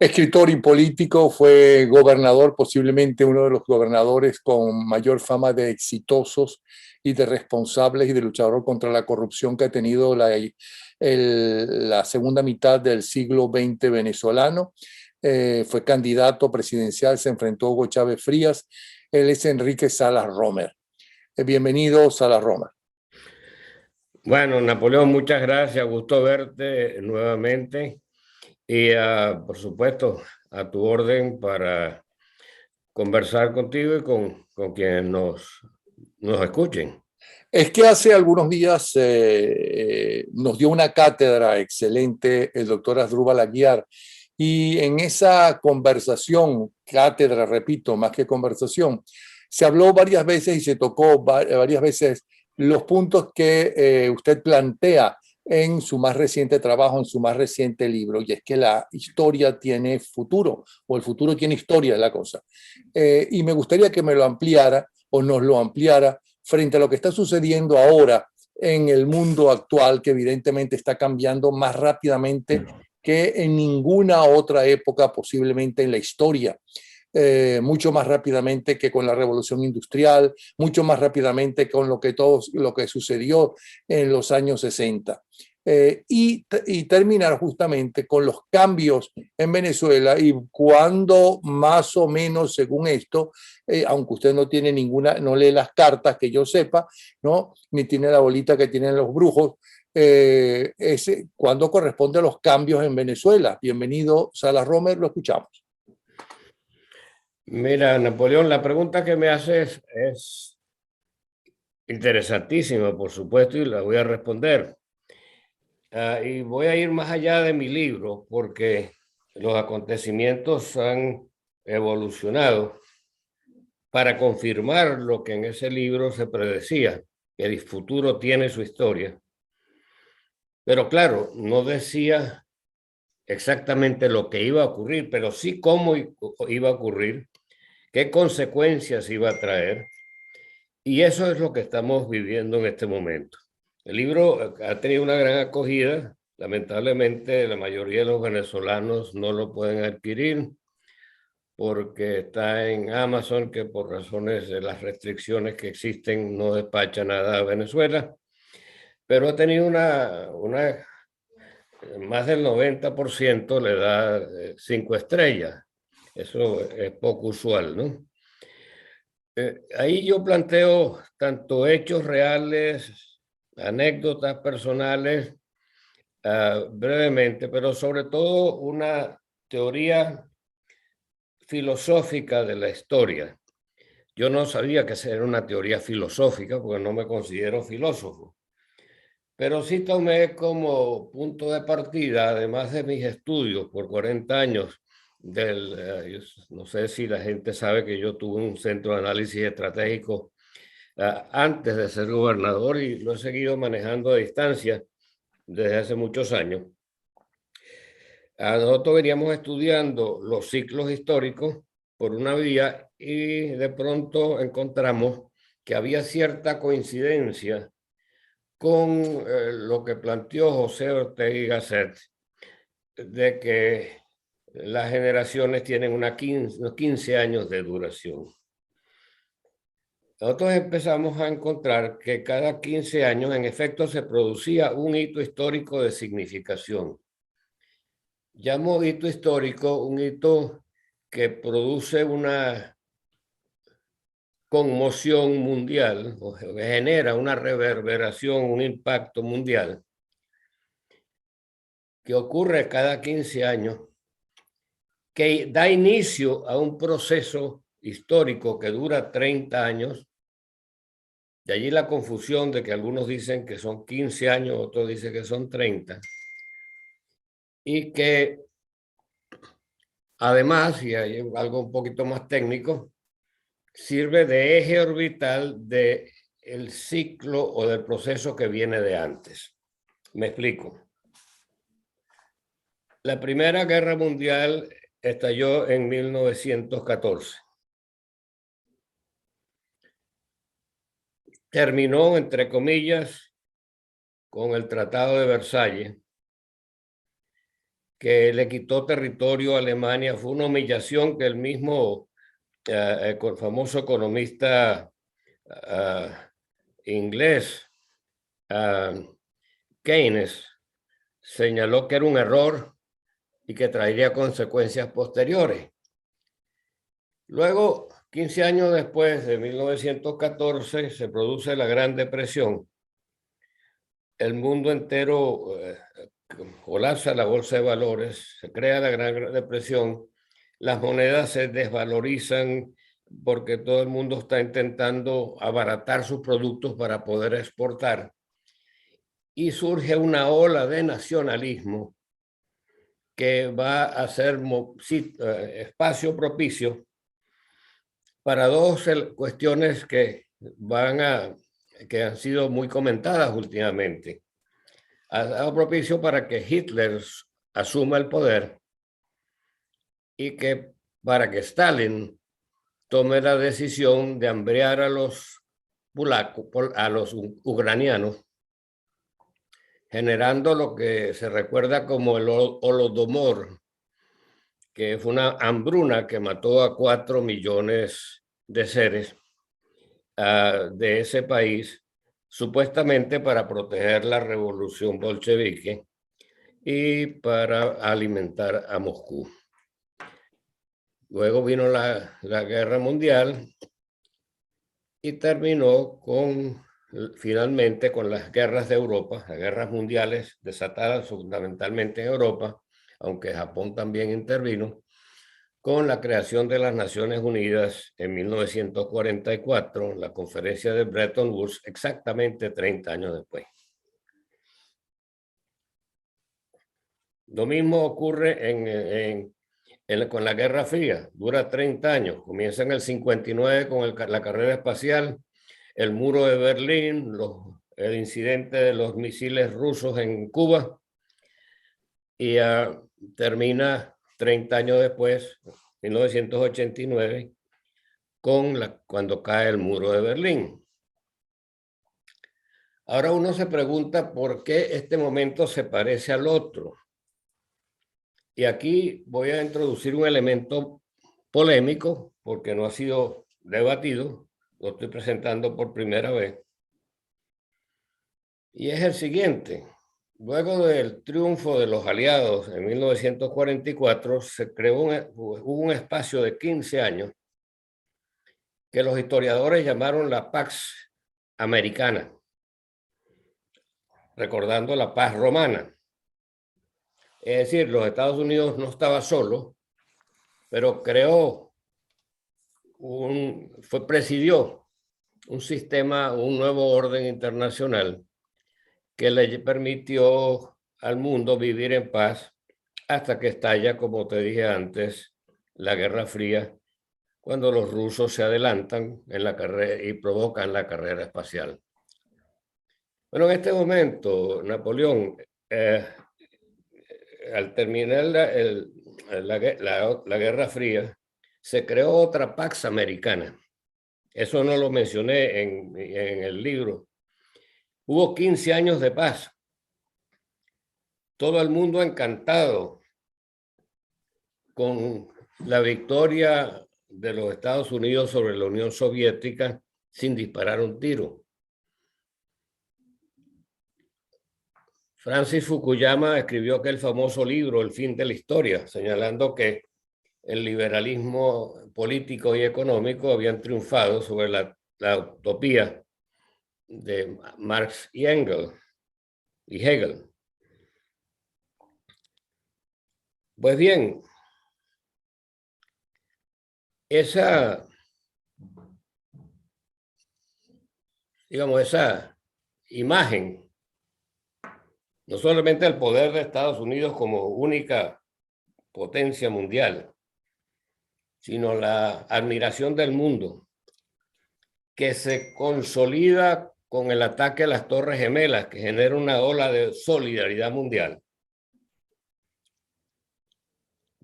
Escritor y político, fue gobernador, posiblemente uno de los gobernadores con mayor fama de exitosos y de responsables y de luchador contra la corrupción que ha tenido la segunda mitad del siglo XX venezolano. Fue candidato presidencial, se enfrentó a Hugo Chávez Frías. Él es Enrique Salas Romer. Bienvenido, Salas Romer. Bueno, Napoleón, muchas gracias. Gusto verte nuevamente. Y por supuesto, a tu orden para conversar contigo y con quienes nos escuchen. Es que hace algunos días nos dio una cátedra excelente el doctor Asdrúbal Aguiar, y en esa conversación, cátedra, repito, más que conversación, se habló varias veces y se tocó varias veces los puntos que usted plantea en su más reciente trabajo, en su más reciente libro, y es que la historia tiene futuro, o el futuro tiene historia, es la cosa. Y me gustaría que me lo ampliara o nos lo ampliara frente a lo que está sucediendo ahora en el mundo actual, que evidentemente está cambiando más rápidamente que en ninguna otra época posiblemente en la historia. Mucho más rápidamente que con la revolución industrial, mucho más rápidamente con lo que sucedió en los años 60. Y terminar justamente con los cambios en Venezuela, y cuando más o menos, según esto, aunque usted no tiene no lee las cartas que yo sepa, ¿no? Ni tiene la bolita que tienen los brujos, cuando corresponde a los cambios en Venezuela. Bienvenido, Salas Romer, lo escuchamos. Mira, Napoleón, la pregunta que me haces es interesantísima, por supuesto, y la voy a responder. Y voy a ir más allá de mi libro porque los acontecimientos han evolucionado para confirmar lo que en ese libro se predecía, que el futuro tiene su historia. Pero claro, no decía exactamente lo que iba a ocurrir, pero sí cómo iba a ocurrir, qué consecuencias iba a traer. Y eso es lo que estamos viviendo en este momento. El libro ha tenido una gran acogida. Lamentablemente, la mayoría de los venezolanos no lo pueden adquirir porque está en Amazon, que por razones de las restricciones que existen no despacha nada a Venezuela. Pero ha tenido más del 90% le da 5 estrellas. Eso es poco usual, ¿no? Ahí yo planteo tanto hechos reales, anécdotas personales, brevemente, pero sobre todo una teoría filosófica de la historia. Yo no sabía que era una teoría filosófica porque no me considero filósofo, pero sí tomé como punto de partida, además de mis estudios por 40 años, no sé si la gente sabe que yo tuve un centro de análisis estratégico antes de ser gobernador y lo he seguido manejando a distancia desde hace muchos años. Nosotros veníamos estudiando los ciclos históricos por una vía y de pronto encontramos que había cierta coincidencia con lo que planteó José Ortega y Gasset, de que las generaciones tienen unos 15 años de duración. Nosotros empezamos a encontrar que cada 15 años, en efecto, se producía un hito histórico de significación. Llamo hito histórico un hito que produce una conmoción mundial, o genera una reverberación, un impacto mundial, que ocurre cada 15 años, que da inicio a un proceso histórico que dura 30 años. De allí la confusión de que algunos dicen que son 15 años, otros dicen que son 30. Y que además, y hay algo un poquito más técnico, sirve de eje orbital del ciclo o del proceso que viene de antes. Me explico. La Primera Guerra Mundial estalló en 1914. Terminó, entre comillas, con el Tratado de Versalles, que le quitó territorio a Alemania. Fue una humillación que el mismo famoso economista inglés Keynes señaló que era un error y que traería consecuencias posteriores. Luego, 15 años después, de 1914, se produce la Gran Depresión. El mundo entero colapsa la bolsa de valores, se crea la Gran Depresión, las monedas se desvalorizan porque todo el mundo está intentando abaratar sus productos para poder exportar. Y surge una ola de nacionalismo que va a ser espacio propicio para dos cuestiones que han sido muy comentadas últimamente. Ha dado propicio para que Hitler asuma el poder y que para que Stalin tome la decisión de hambrear a los ucranianos, generando lo que se recuerda como el Holodomor, que fue una hambruna que mató a 4 millones de seres de ese país, supuestamente para proteger la revolución bolchevique y para alimentar a Moscú. Luego vino la Guerra Mundial y terminó finalmente con las guerras de Europa, las guerras mundiales desatadas fundamentalmente en Europa, aunque Japón también intervino, con la creación de las Naciones Unidas en 1944, la conferencia de Bretton Woods, exactamente 30 años después. Lo mismo ocurre con la Guerra Fría, dura 30 años, comienza en el 59 con la carrera espacial, el muro de Berlín, el incidente de los misiles rusos en Cuba, y termina 30 años después, 1989, cuando cae el muro de Berlín. Ahora uno se pregunta por qué este momento se parece al otro. Y aquí voy a introducir un elemento polémico, porque no ha sido debatido, lo estoy presentando por primera vez. Y es el siguiente. Luego del triunfo de los aliados en 1944, hubo un espacio de 15 años que los historiadores llamaron la Pax Americana, recordando la paz romana. Es decir, los Estados Unidos no estaba solo, pero presidió un sistema, un nuevo orden internacional que le permitió al mundo vivir en paz hasta que estalla, como te dije antes, la Guerra Fría, cuando los rusos se adelantan en la carrera y provocan la carrera espacial. Bueno, en este momento, Napoleón, al terminar la Guerra Fría, se creó otra Pax Americana. Eso no lo mencioné en el libro. Hubo 15 años de paz. Todo el mundo encantado con la victoria de los Estados Unidos sobre la Unión Soviética sin disparar un tiro. Francis Fukuyama escribió aquel famoso libro, El fin de la historia, señalando que el liberalismo político y económico habían triunfado sobre la utopía de Marx y Hegel. Pues bien, esa imagen, no solamente el poder de Estados Unidos como única potencia mundial, sino la admiración del mundo, que se consolida con el ataque a las Torres Gemelas, que genera una ola de solidaridad mundial.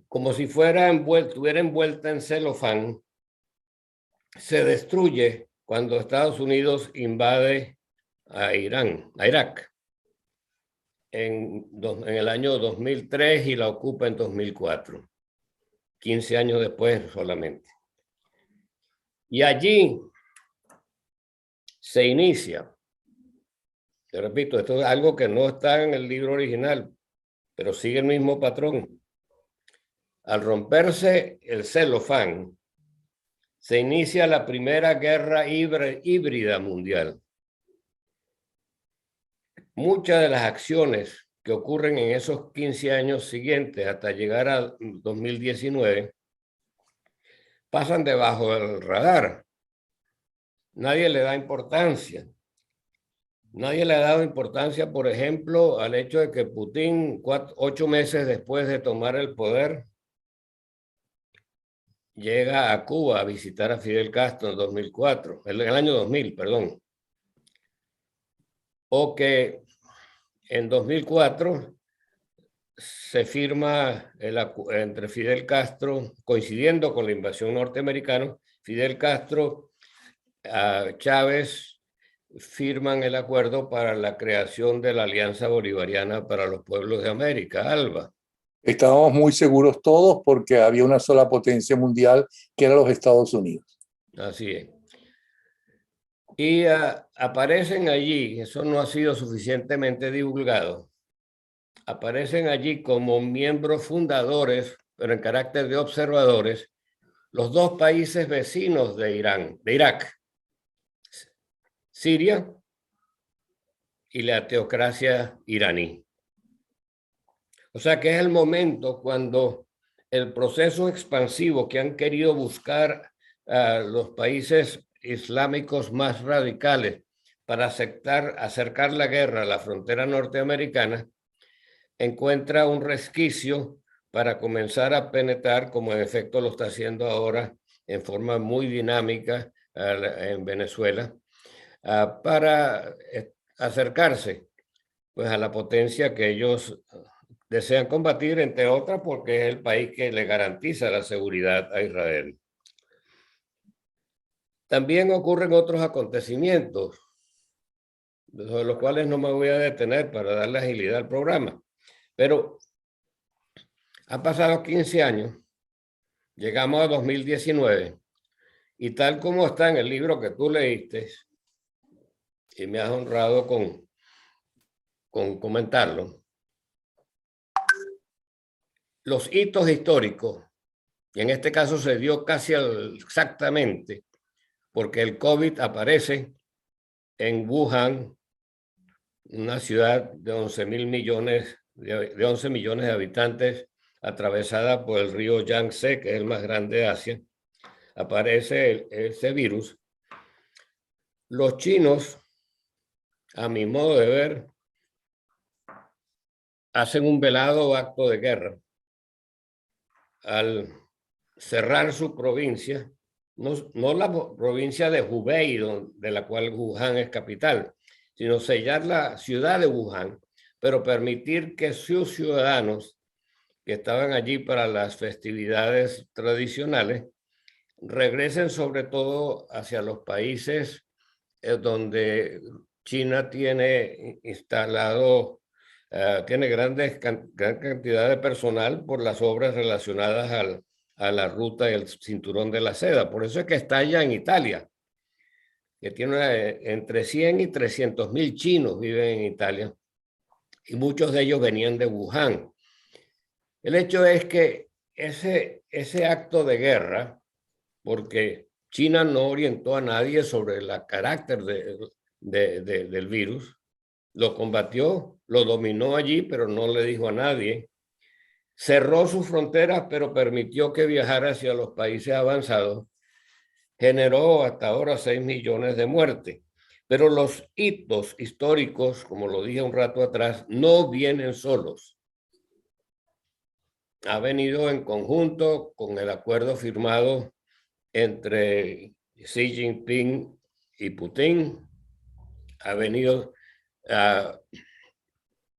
Como si estuviera envuelta en celofán, se destruye cuando Estados Unidos invade a Irak. en el año 2003 y la ocupa en 2004, 15 años después solamente. Y allí se inicia, te repito, esto es algo que no está en el libro original, pero sigue el mismo patrón. Al romperse el celofán, se inicia la primera guerra híbrida mundial. Muchas de las acciones que ocurren en esos 15 años siguientes hasta llegar a 2019 pasan debajo del radar. Nadie le da importancia. Nadie le ha dado importancia, por ejemplo, al hecho de que Putin, 8 meses después de tomar el poder, llega a Cuba a visitar a Fidel Castro en 2004, en el año 2000, perdón. O que en 2004 se firma entre Fidel Castro, coincidiendo con la invasión norteamericana, Fidel Castro, Chávez firman el acuerdo para la creación de la Alianza Bolivariana para los Pueblos de América, ALBA. Estábamos muy seguros todos porque había una sola potencia mundial que era los Estados Unidos. Así es. Y aparecen allí, eso no ha sido suficientemente divulgado, aparecen allí como miembros fundadores, pero en carácter de observadores, los dos países vecinos de Irak, Siria y la teocracia iraní. O sea que es el momento cuando el proceso expansivo que han querido buscar los países islámicos más radicales para acercar la guerra a la frontera norteamericana, encuentra un resquicio para comenzar a penetrar, como en efecto lo está haciendo ahora en forma muy dinámica en Venezuela, para acercarse pues, a la potencia que ellos desean combatir, entre otras porque es el país que le garantiza la seguridad a Israel. También ocurren otros acontecimientos, sobre los cuales no me voy a detener para darle agilidad al programa, pero han pasado 15 años, llegamos a 2019, y tal como está en el libro que tú leíste, y me has honrado con comentarlo, los hitos históricos, y en este caso se dio casi exactamente, porque el COVID aparece en Wuhan, una ciudad de 11 millones de habitantes, atravesada por el río Yangtze, que es el más grande de Asia. Aparece ese virus. Los chinos, a mi modo de ver, hacen un velado acto de guerra al cerrar su provincia, no la provincia de Hubei, de la cual Wuhan es capital, sino sellar la ciudad de Wuhan, pero permitir que sus ciudadanos que estaban allí para las festividades tradicionales regresen sobre todo hacia los países donde China tiene instalado, tiene gran cantidad de personal por las obras relacionadas a la ruta y el cinturón de la seda. Por eso es que está allá en Italia, que tiene entre 100 y 300.000 chinos viven en Italia, y muchos de ellos venían de Wuhan. El hecho es que ese acto de guerra, porque China no orientó a nadie sobre el carácter del virus, lo combatió, lo dominó allí, pero no le dijo a nadie. Cerró sus fronteras, pero permitió que viajara hacia los países avanzados. Generó hasta ahora 6 millones de muertes. Pero los hitos históricos, como lo dije un rato atrás, no vienen solos. Ha venido en conjunto con el acuerdo firmado entre Xi Jinping y Putin. Ha venido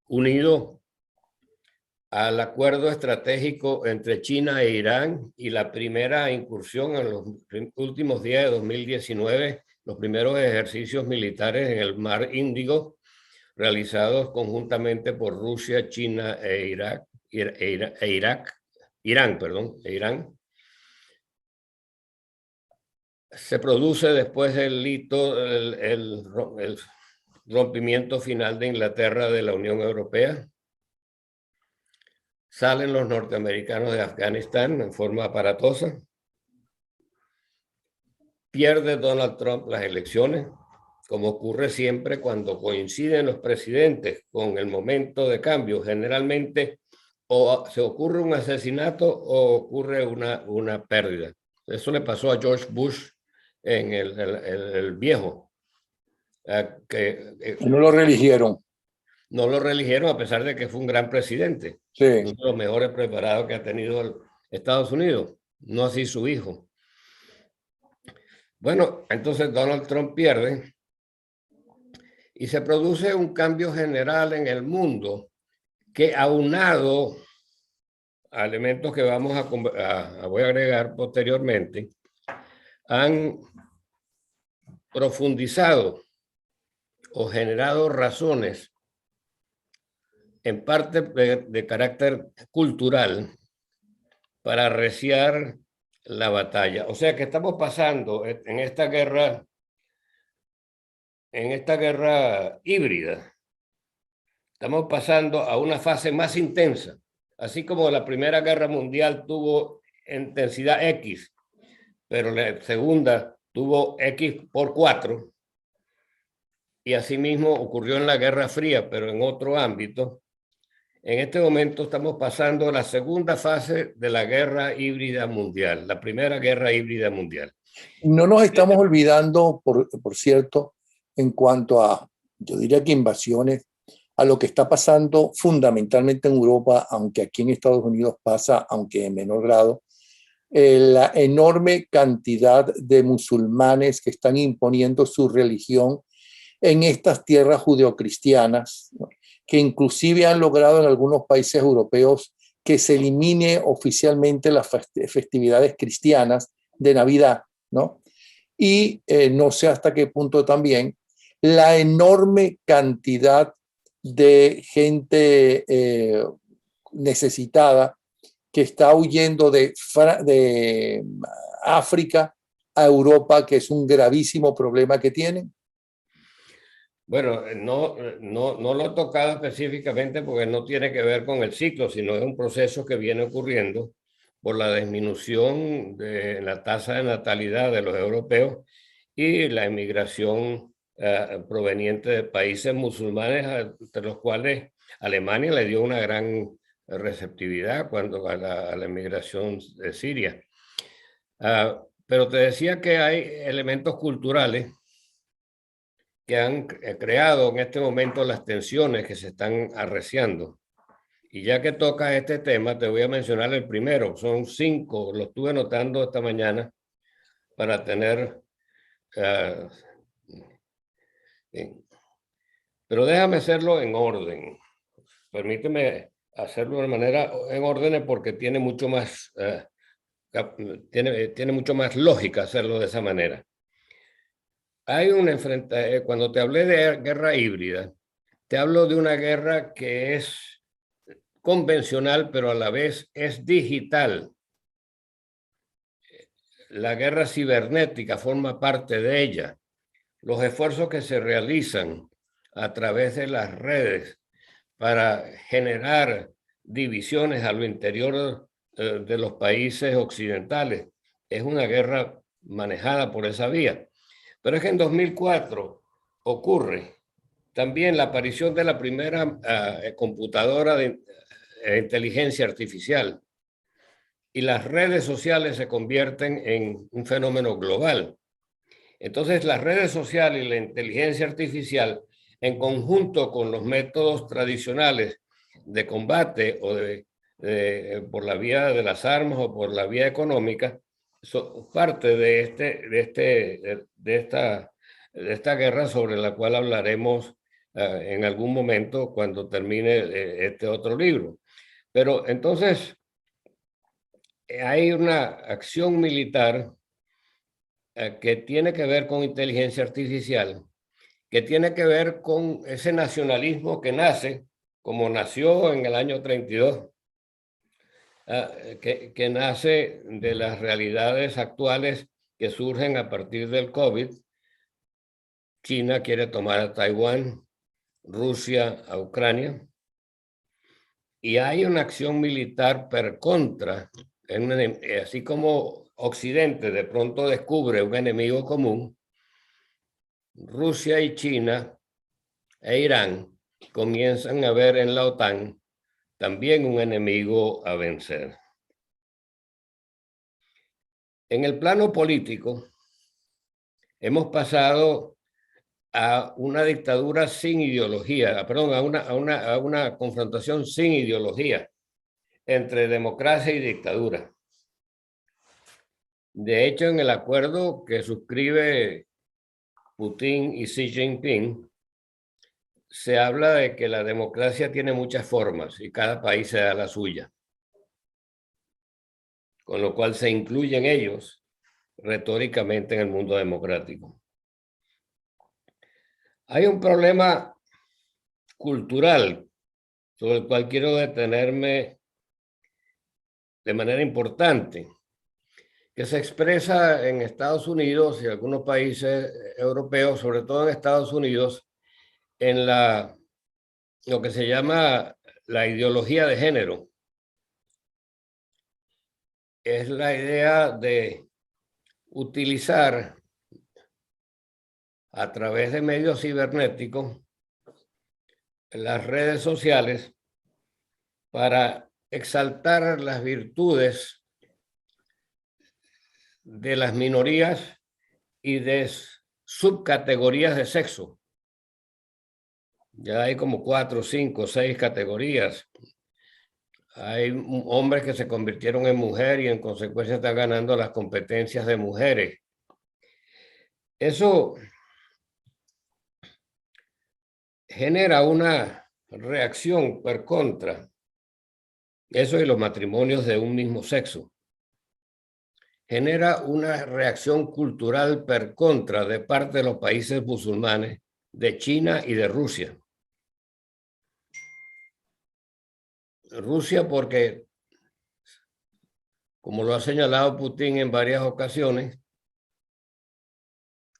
unido al acuerdo estratégico entre China e Irán y la primera incursión en los últimos días de 2019, los primeros ejercicios militares en el Mar Índico, realizados conjuntamente por Rusia, China Irán, se produce después del hito, el rompimiento final de Inglaterra de la Unión Europea. Salen los norteamericanos de Afganistán en forma aparatosa. Pierde Donald Trump las elecciones, como ocurre siempre cuando coinciden los presidentes con el momento de cambio. Generalmente o se ocurre un asesinato o ocurre una pérdida. Eso le pasó a George Bush en el viejo. No lo reeligieron. No lo reeligieron a pesar de que fue un gran presidente. Sí. Uno de los mejores preparados que ha tenido Estados Unidos. No así su hijo. Bueno, entonces Donald Trump pierde y se produce un cambio general en el mundo que, aunado a elementos que voy a agregar posteriormente, han profundizado o generado razones en parte de carácter cultural para arreciar la batalla. O sea que estamos pasando en esta guerra híbrida, estamos pasando a una fase más intensa. Así como la Primera Guerra Mundial tuvo intensidad X, pero la segunda tuvo X por 4, y asimismo ocurrió en la Guerra Fría, pero en otro ámbito. En este momento estamos pasando a la segunda fase de la guerra híbrida mundial, la primera guerra híbrida mundial. No nos estamos olvidando, por cierto, en cuanto a, yo diría que invasiones, a lo que está pasando fundamentalmente en Europa, aunque aquí en Estados Unidos pasa, aunque en menor grado, la enorme cantidad de musulmanes que están imponiendo su religión en estas tierras judeocristianas, ¿no? Que inclusive han logrado en algunos países europeos que se elimine oficialmente las festividades cristianas de Navidad, ¿no? Y no sé hasta qué punto también la enorme cantidad de gente necesitada que está huyendo de África a Europa, que es un gravísimo problema que tienen. Bueno, no lo he tocado específicamente porque no tiene que ver con el ciclo, sino es un proceso que viene ocurriendo por la disminución de la tasa de natalidad de los europeos y la emigración proveniente de países musulmanes, entre los cuales Alemania le dio una gran receptividad cuando a la emigración de Siria. Pero te decía que hay elementos culturales que han creado en este momento las tensiones que se están arreciando. Y ya que toca este tema, te voy a mencionar el primero. Son 5, lo estuve notando esta mañana para tener... pero déjame hacerlo en orden. Permíteme hacerlo de manera en orden porque tiene mucho más, tiene mucho más lógica hacerlo de esa manera. Hay un enfrentamiento, cuando te hablé de guerra híbrida, te hablo de una guerra que es convencional, pero a la vez es digital. La guerra cibernética forma parte de ella. Los esfuerzos que se realizan a través de las redes para generar divisiones a lo interior de los países occidentales es una guerra manejada por esa vía. Pero es que en 2004 ocurre también la aparición de la primera computadora de inteligencia artificial y las redes sociales se convierten en un fenómeno global. Entonces, las redes sociales y la inteligencia artificial, en conjunto con los métodos tradicionales de combate o por la vía de las armas o por la vía económica, son parte de esta guerra sobre la cual hablaremos en algún momento cuando termine este otro libro. Pero entonces hay una acción militar que tiene que ver con inteligencia artificial, que tiene que ver con ese nacionalismo que nace, como nació en el año 32, que nace de las realidades actuales que surgen a partir del COVID. China quiere tomar a Taiwán, Rusia a Ucrania, y hay una acción militar per contra, así como Occidente de pronto descubre un enemigo común. Rusia y China e Irán comienzan a ver en la OTAN también un enemigo a vencer. En el plano político, hemos pasado a una dictadura sin ideología, perdón, a una confrontación sin ideología entre democracia y dictadura. De hecho, en el acuerdo que suscribe Putin y Xi Jinping, se habla de que la democracia tiene muchas formas y cada país se da la suya, con lo cual se incluyen ellos retóricamente en el mundo democrático. Hay un problema cultural sobre el cual quiero detenerme de manera importante, que se expresa en Estados Unidos y algunos países europeos, sobre todo en Estados Unidos, en lo que se llama la ideología de género. Es la idea de utilizar a través de medios cibernéticos las redes sociales para exaltar las virtudes de las minorías y de subcategorías de sexo. Ya hay como 4, 5, 6 categorías. Hay hombres que se convirtieron en mujer y en consecuencia están ganando las competencias de mujeres. Eso genera una reacción per contra. Eso y los matrimonios de un mismo sexo. Genera una reacción cultural per contra de parte de los países musulmanes, de China y de Rusia. Rusia porque, como lo ha señalado Putin en varias ocasiones,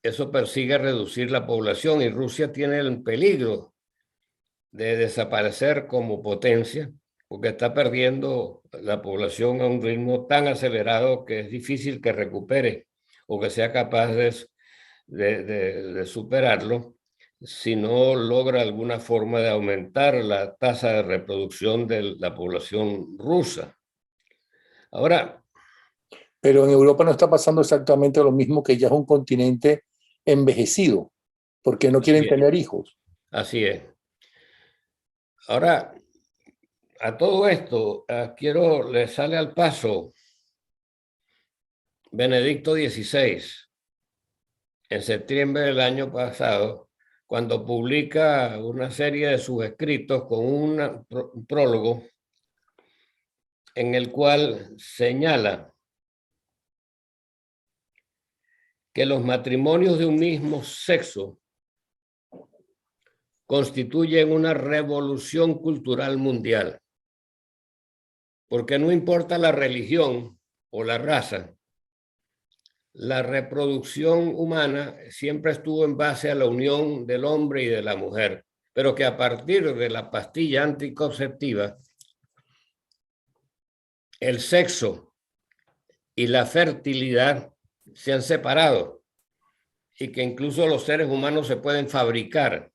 eso persigue reducir la población y Rusia tiene el peligro de desaparecer como potencia porque está perdiendo la población a un ritmo tan acelerado que es difícil que recupere o que sea capaz de superarlo si no logra alguna forma de aumentar la tasa de reproducción de la población rusa. Ahora, pero en Europa no está pasando exactamente lo mismo, que ya es un continente envejecido, porque no quieren tener hijos. Así es. Ahora, a todo esto, le sale al paso Benedicto XVI en septiembre del año pasado, cuando publica una serie de sus escritos con un prólogo en el cual señala que los matrimonios de un mismo sexo constituyen una revolución cultural mundial, porque no importa la religión o la raza, la reproducción humana siempre estuvo en base a la unión del hombre y de la mujer, pero que a partir de la pastilla anticonceptiva, el sexo y la fertilidad se han separado y que incluso los seres humanos se pueden fabricar.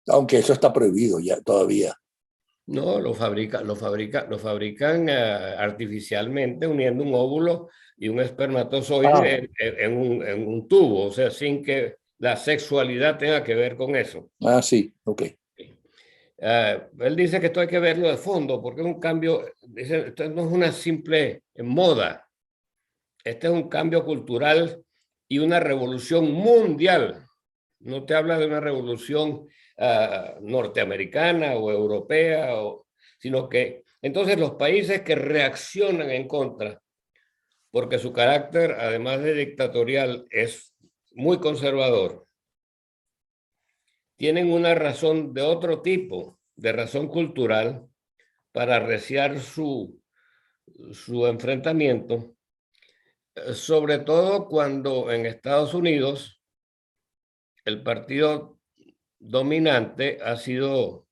Aunque eso está prohibido ya todavía. No, lo fabrican artificialmente uniendo un óvulo y un espermatozoide en un tubo, o sea, sin que la sexualidad tenga que ver con eso. Ah, sí, ok. Él dice que esto hay que verlo de fondo porque es un cambio, dice, esto no es una simple moda, este es un cambio cultural y una revolución mundial. No te habla de una revolución norteamericana o europea, sino que entonces los países que reaccionan en contra, porque su carácter, además de dictatorial, es muy conservador, tienen una razón de otro tipo, de razón cultural, para arreciar su enfrentamiento, sobre todo cuando en Estados Unidos el partido dominante ha sido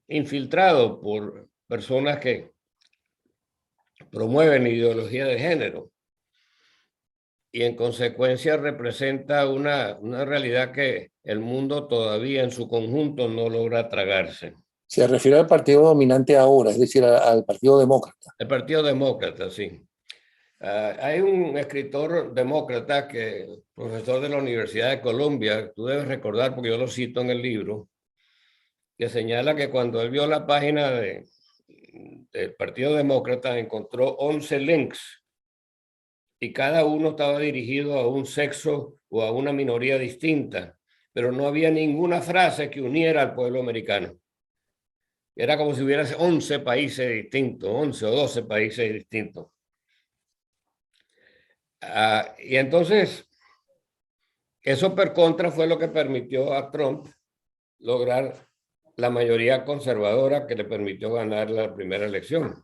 infiltrado por personas que promueven ideología de género y en consecuencia representa una realidad que el mundo todavía en su conjunto no logra tragarse. Se refiere al partido dominante ahora, es decir, al Partido Demócrata. El Partido Demócrata, sí. Hay un escritor demócrata, profesor de la Universidad de Columbia, tú debes recordar porque yo lo cito en el libro, que señala que cuando él vio la página del Partido Demócrata encontró 11 links y cada uno estaba dirigido a un sexo o a una minoría distinta, pero no había ninguna frase que uniera al pueblo americano. Era como si hubiera 11 países distintos, 11 o 12 países distintos. Y entonces, eso per contra fue lo que permitió a Trump lograr la mayoría conservadora que le permitió ganar la primera elección,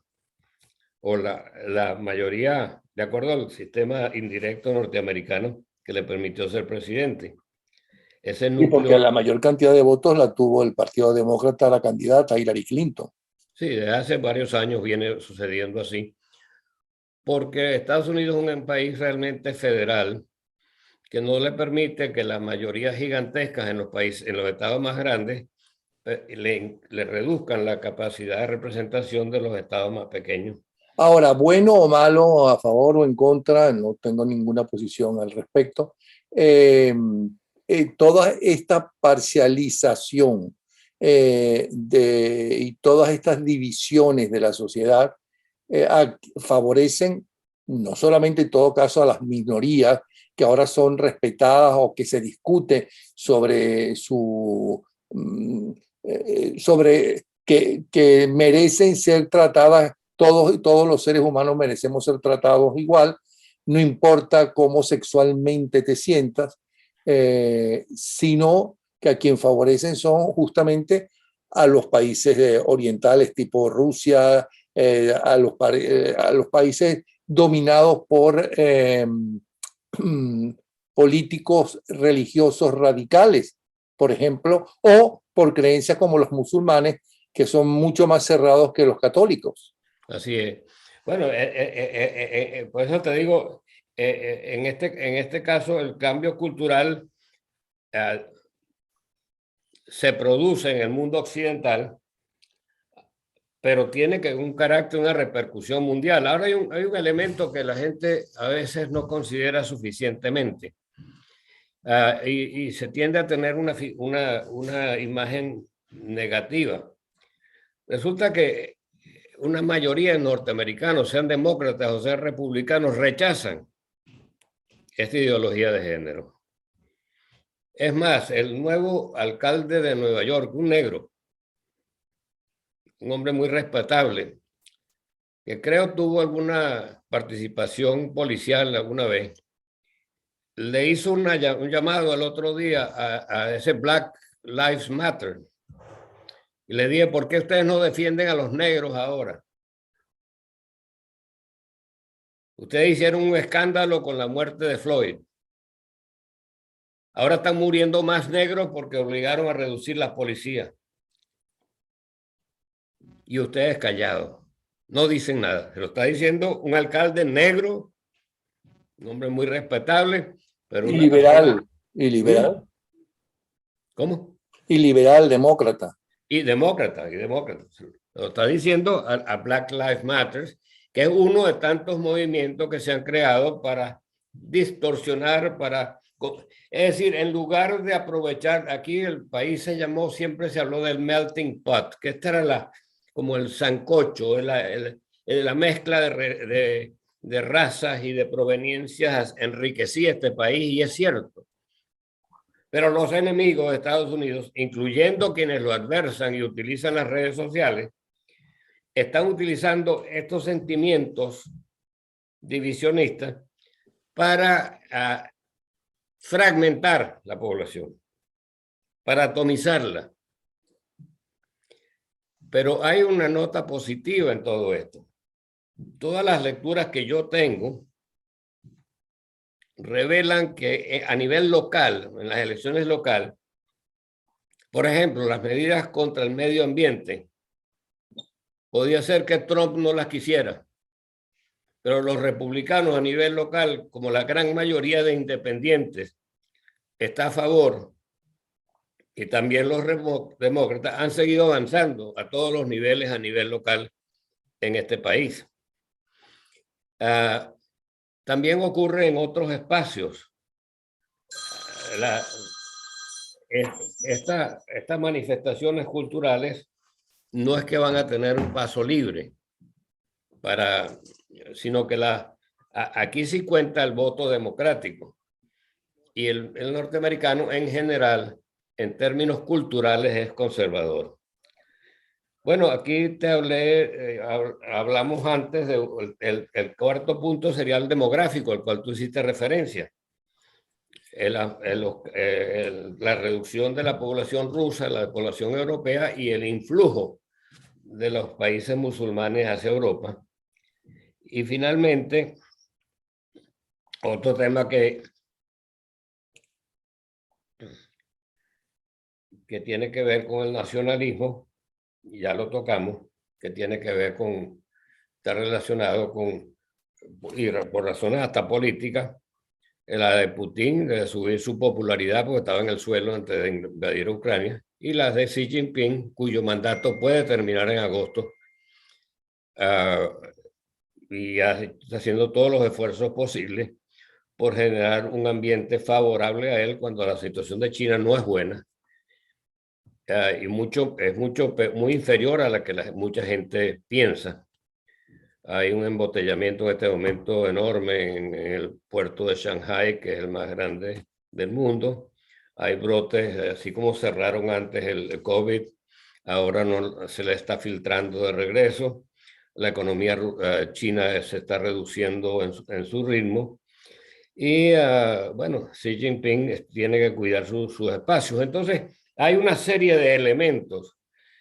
o la mayoría, de acuerdo al sistema indirecto norteamericano, que le permitió ser presidente. Ese núcleo, y porque la mayor cantidad de votos la tuvo el Partido Demócrata, la candidata Hillary Clinton. Sí, desde hace varios años viene sucediendo así, porque Estados Unidos es un país realmente federal que no le permite que las mayorías gigantescas en los países, en los estados más grandes, le reduzcan la capacidad de representación de los estados más pequeños. Ahora, bueno o malo, a favor o en contra, no tengo ninguna posición al respecto. Toda esta parcialización y todas estas divisiones de la sociedad favorecen no solamente en todo caso a las minorías que ahora son respetadas o que se discute sobre sobre que merecen ser tratadas. Todos los seres humanos merecemos ser tratados igual, no importa cómo sexualmente te sientas, sino que a quien favorecen son justamente a los países orientales tipo Rusia, a los países dominados por políticos religiosos radicales, por ejemplo, o por creencias como los musulmanes, que son mucho más cerrados que los católicos. Así es. Bueno, por eso te digo, en este caso el cambio cultural se produce en el mundo occidental, pero tiene un carácter, una repercusión mundial. Ahora hay un elemento que la gente a veces no considera suficientemente y se tiende a tener una imagen negativa. Resulta que una mayoría de norteamericanos, sean demócratas o sean republicanos, rechazan esta ideología de género. Es más, el nuevo alcalde de Nueva York, un negro, un hombre muy respetable, que creo tuvo alguna participación policial alguna vez, le hizo un llamado el otro día a ese Black Lives Matter. Y le dije, ¿por qué ustedes no defienden a los negros ahora? Ustedes hicieron un escándalo con la muerte de Floyd. Ahora están muriendo más negros porque obligaron a reducir las policías. Y ustedes callados. No dicen nada. Se lo está diciendo un alcalde negro, un hombre muy respetable, pero y liberal. Y liberal. ¿Cómo? Y liberal, demócrata. Y demócrata. Lo está diciendo a Black Lives Matter, que es uno de tantos movimientos que se han creado para distorsionar, es decir, en lugar de aprovechar, aquí el país siempre se habló del melting pot, que esta era como el sancocho, la mezcla de razas y de proveniencias enriquecía este país, y es cierto. Pero los enemigos de Estados Unidos, incluyendo quienes lo adversan y utilizan las redes sociales, están utilizando estos sentimientos divisionistas para fragmentar la población, para atomizarla. Pero hay una nota positiva en todo esto. Todas las lecturas que yo tengo revelan que a nivel local, en las elecciones locales, por ejemplo, las medidas contra el medio ambiente, podía ser que Trump no las quisiera, pero los republicanos a nivel local, como la gran mayoría de independientes, está a favor, y también los demócratas han seguido avanzando a todos los niveles a nivel local en este país. También ocurre en otros espacios. Estas manifestaciones culturales no es que van a tener un paso libre, sino que aquí sí cuenta el voto democrático. Y el norteamericano en general, en términos culturales, es conservador. Bueno, aquí te hablamos antes el cuarto punto sería el demográfico, al cual tú hiciste referencia. La reducción de la población rusa, la población europea y el influjo de los países musulmanes hacia Europa. Y finalmente, otro tema que tiene que ver con el nacionalismo, y ya lo tocamos, que tiene que ver está relacionado y por razones hasta políticas, la de Putin, de subir su popularidad porque estaba en el suelo antes de invadir Ucrania, y la de Xi Jinping, cuyo mandato puede terminar en agosto, y está haciendo todos los esfuerzos posibles por generar un ambiente favorable a él cuando la situación de China no es buena, y es muy inferior a la que mucha gente piensa. Hay un embotellamiento en este momento enorme en el puerto de Shanghái, que es el más grande del mundo. Hay brotes, así como cerraron antes el COVID, ahora no se le está filtrando de regreso. La economía china se está reduciendo en su ritmo. Y bueno, Xi Jinping tiene que cuidar sus espacios. Entonces, hay una serie de elementos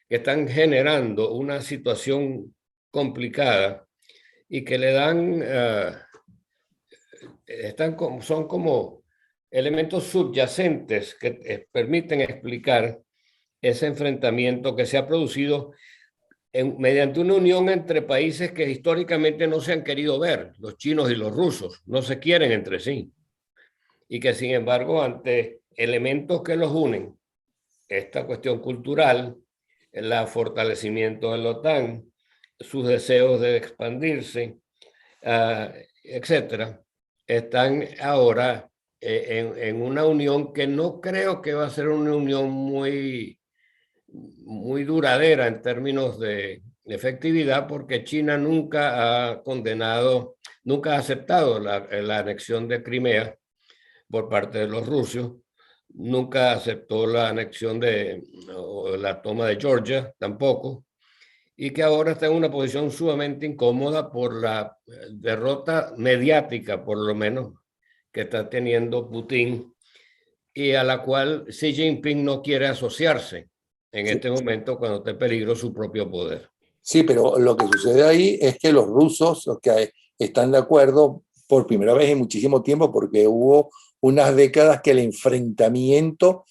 que están generando una situación complicada y que le dan, son como elementos subyacentes que permiten explicar ese enfrentamiento que se ha producido mediante una unión entre países que históricamente no se han querido ver, los chinos y los rusos, no se quieren entre sí, y que sin embargo ante elementos que los unen, esta cuestión cultural, el fortalecimiento de la OTAN, sus deseos de expandirse, etcétera, están ahora en una unión que no creo que va a ser una unión muy duradera en términos de efectividad, porque China nunca ha condenado, nunca ha aceptado la anexión de Crimea por parte de los rusos, nunca aceptó la anexión o la toma de Georgia tampoco, y que ahora está en una posición sumamente incómoda por la derrota mediática, por lo menos, que está teniendo Putin, y a la cual Xi Jinping no quiere asociarse en este momento cuando está en peligro su propio poder. Sí, pero lo que sucede ahí es que los rusos, los que están de acuerdo por primera vez en muchísimo tiempo, porque hubo unas décadas que el enfrentamiento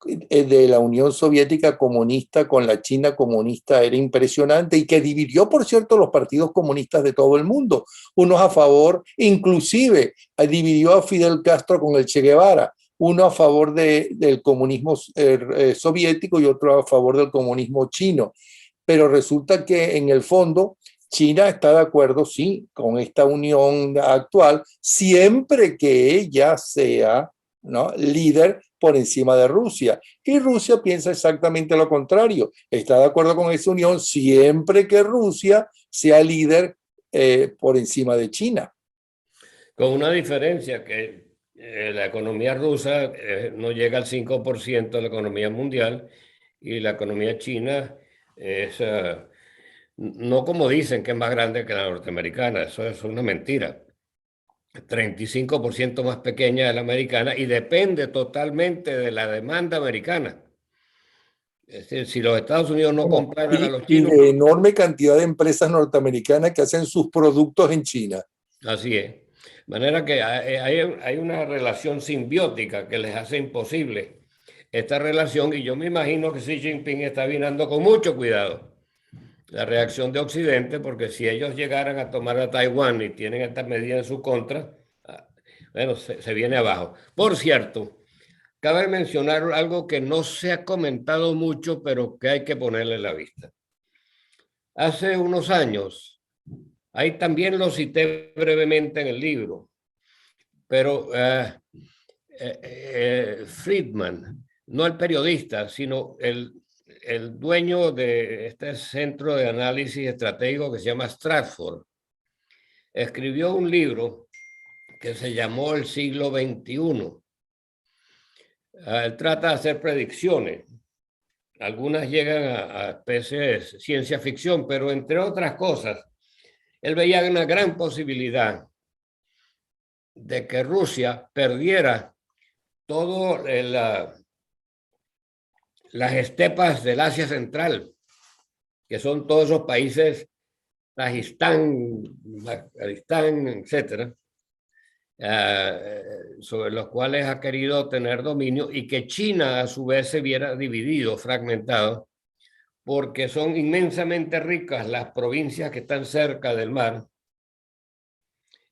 de la Unión Soviética comunista con la China comunista era impresionante y que dividió, por cierto, los partidos comunistas de todo el mundo, unos a favor, inclusive dividió a Fidel Castro con el Che Guevara, uno a favor del comunismo soviético y otro a favor del comunismo chino. Pero resulta que en el fondo China está de acuerdo, sí, con esta unión actual, siempre que ella sea, ¿no?, líder por encima de Rusia. Y Rusia piensa exactamente lo contrario. Está de acuerdo con esa unión siempre que Rusia sea líder por encima de China. Con una diferencia que la economía rusa no llega al 5% de la economía mundial, y la economía china es, no como dicen que es más grande que la norteamericana, eso es una mentira. 35% más pequeña de la americana y depende totalmente de la demanda americana. Es decir, si los Estados Unidos no Bueno, compraran a los y chinos, de enorme cantidad de empresas norteamericanas que hacen sus productos en China. así es. De manera que hay una relación simbiótica que les hace imposible esta relación y yo me imagino que Xi Jinping está mirando con mucho cuidado la reacción de Occidente, porque si ellos llegaran a tomar a Taiwán y tienen esta medida en su contra, bueno, se viene abajo. Por cierto, cabe mencionar algo que no se ha comentado mucho, pero que hay que ponerle la vista. Hace unos años, ahí también lo cité brevemente en el libro, pero Friedman, no el periodista, sino el dueño de este centro de análisis estratégico que se llama Stratford, escribió un libro que se llamó El siglo XXI. Él trata de hacer predicciones. Algunas llegan a especies de ciencia ficción, pero entre otras cosas, él veía una gran posibilidad de que Rusia perdiera todo las estepas del Asia Central, que son todos esos países, Dagestán, Afganistán, etcétera, sobre los cuales ha querido tener dominio y que China a su vez se viera dividido, fragmentado, porque son inmensamente ricas las provincias que están cerca del mar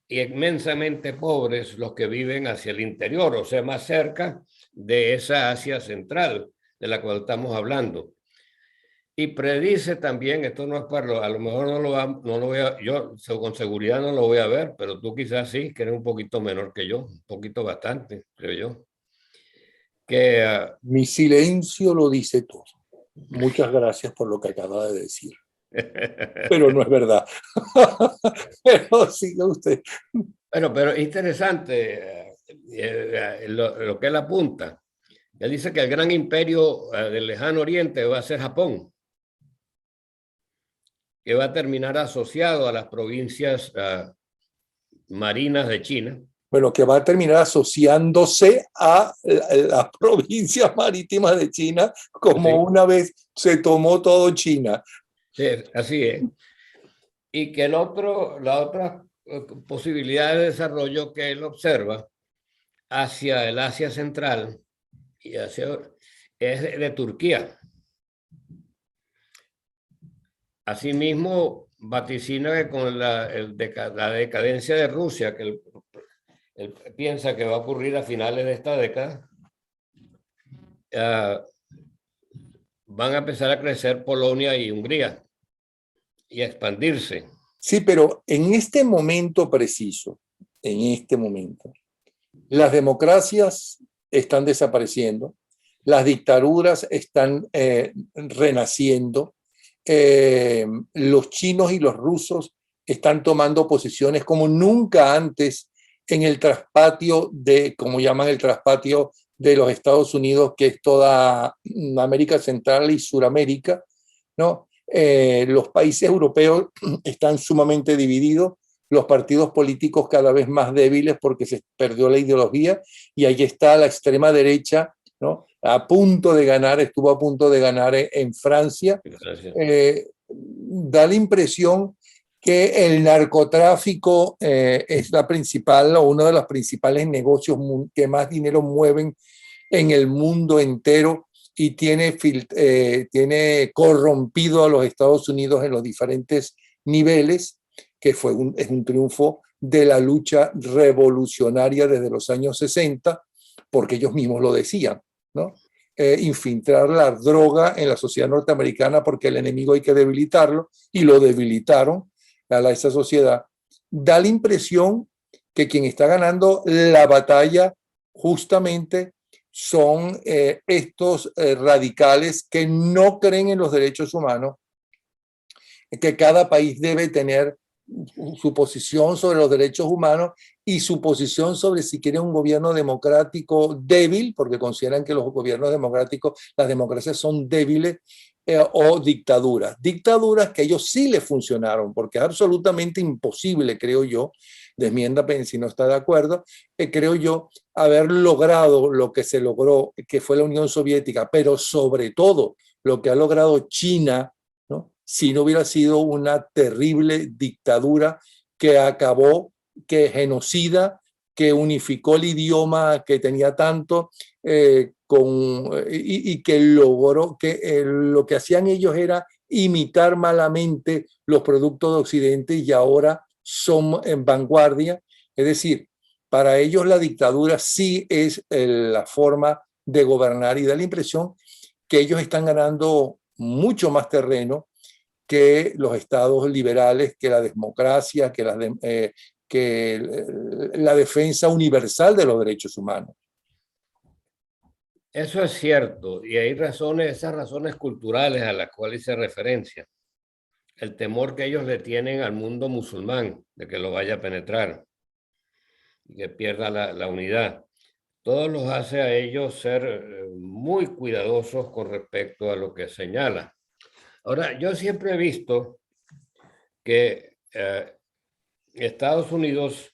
y inmensamente pobres los que viven hacia el interior, o sea, más cerca de esa Asia central de la cual estamos hablando. Y predice también, esto no es para, a lo mejor no lo voy a, yo con seguridad no lo voy a ver, pero tú quizás sí, que eres un poquito menor que yo, un poquito bastante, creo yo. Que, Mi silencio lo dice todo. Muchas gracias por lo que acaba de decir. Pero no es verdad. Pero siga usted. bueno, pero es interesante lo que él apunta. Él dice que el gran imperio del lejano oriente va a ser Japón, que va a terminar asociado a las provincias marinas de China. Bueno, que va a terminar asociándose a las provincias marítimas de China, como Sí. una vez se tomó todo China. Sí, así es. Y que la otra posibilidad de desarrollo que él observa hacia el Asia Central y hacia, es de Turquía. Asimismo, vaticina que con la decadencia de Rusia, que él piensa que va a ocurrir a finales de esta década, van a empezar a crecer Polonia y Hungría y a expandirse. Sí, pero en este momento preciso, en este momento, las democracias están desapareciendo, las dictaduras están renaciendo, los chinos y los rusos están tomando posiciones como nunca antes en el traspatio de, como llaman el traspatio de los Estados Unidos, que es toda América Central y Suramérica, ¿no? Los países europeos están sumamente divididos, los partidos políticos cada vez más débiles porque se perdió la ideología y ahí está la extrema derecha, ¿no? A punto de ganar, estuvo a punto de ganar en Francia. Da la impresión que el narcotráfico es la principal o uno de los principales negocios que más dinero mueven en el mundo entero y tiene corrompido a los Estados Unidos en los diferentes niveles, que es un triunfo de la lucha revolucionaria desde los años 60, porque ellos mismos lo decían, ¿no? Infiltrar la droga en la sociedad norteamericana porque el enemigo hay que debilitarlo, y lo debilitaron a esa sociedad. Da la impresión que quien está ganando la batalla justamente son estos radicales que no creen en los derechos humanos, que cada país debe tener su posición sobre los derechos humanos y su posición sobre si quiere un gobierno democrático débil, porque consideran que los gobiernos democráticos, las democracias son débiles, o dictaduras. Dictaduras que ellos sí les funcionaron, porque es absolutamente imposible, creo yo, desmiéndame si no está de acuerdo, creo yo, haber logrado lo que se logró, que fue la Unión Soviética, pero sobre todo lo que ha logrado China, ¿no? Si no hubiera sido una terrible dictadura que acabó, que genocida, que unificó el idioma que tenía tanto, y que logró que lo que hacían ellos era imitar malamente los productos de Occidente y ahora son en vanguardia. Es decir, para ellos la dictadura sí es la forma de gobernar y da la impresión que ellos están ganando mucho más terreno que los estados liberales, que la democracia, que la defensa universal de los derechos humanos. Eso es cierto, y hay razones, esas razones culturales a las cuales hice referencia. El temor que ellos le tienen al mundo musulmán de que lo vaya a penetrar y que pierda la unidad. Todo los hace a ellos ser muy cuidadosos con respecto a lo que señala. Ahora, yo siempre he visto que Estados Unidos,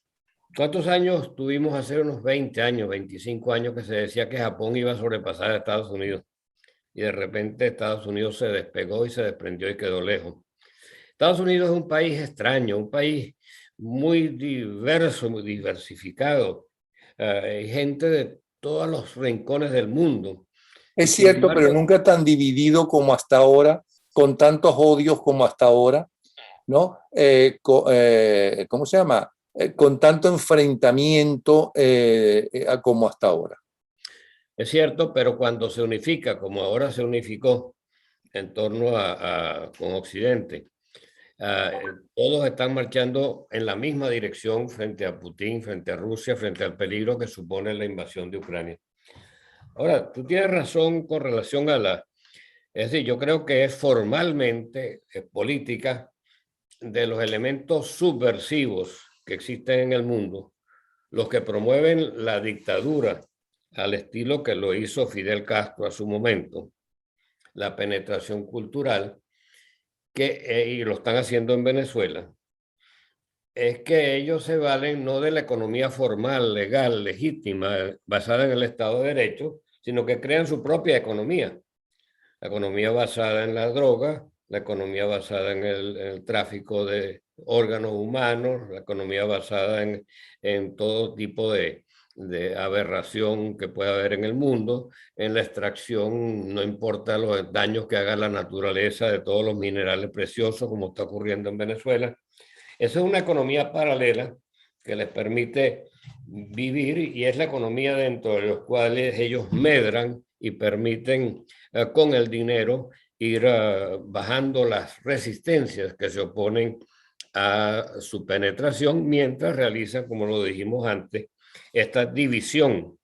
¿cuántos años tuvimos hace unos 20 años, 25 años que se decía que Japón iba a sobrepasar a Estados Unidos? Y de repente Estados Unidos se despegó y se desprendió y quedó lejos. Estados Unidos es un país extraño, un país muy diverso, muy diversificado. Hay gente de todos los rincones del mundo. Es cierto, pero nunca tan dividido como hasta ahora, con tantos odios como hasta ahora, ¿no? ¿Cómo se llama? Con tanto enfrentamiento como hasta ahora. Es cierto, pero cuando se unifica, como ahora se unificó en torno con Occidente, todos están marchando en la misma dirección frente a Putin, frente a Rusia, frente al peligro que supone la invasión de Ucrania. Ahora, tú tienes razón con relación a es decir, yo creo que es formalmente política de los elementos subversivos que existen en el mundo, los que promueven la dictadura al estilo que lo hizo Fidel Castro a su momento, la penetración cultural, y lo están haciendo en Venezuela, es que ellos se valen no de la economía formal, legal, legítima, basada en el Estado de Derecho, sino que crean su propia economía. La economía basada en la droga, la economía basada en el tráfico de órganos humanos, la economía basada en todo tipo de aberración que pueda haber en el mundo, en la extracción, no importa los daños que haga la naturaleza de todos los minerales preciosos, como está ocurriendo en Venezuela. Esa es una economía paralela que les permite vivir y es la economía dentro de los cuales ellos medran y permiten con el dinero ir bajando las resistencias que se oponen a su penetración mientras realizan, como lo dijimos antes, esta división,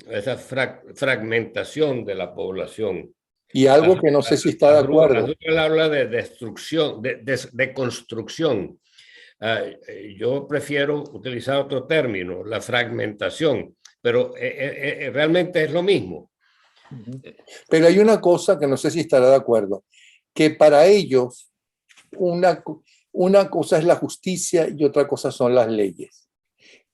esa fragmentación de la población. Y algo que no sé si está de acuerdo. Él habla de destrucción, de construcción. Yo prefiero utilizar otro término, la fragmentación, pero realmente es lo mismo. Pero hay una cosa que no sé si estará de acuerdo, que para ellos una cosa es la justicia y otra cosa son las leyes.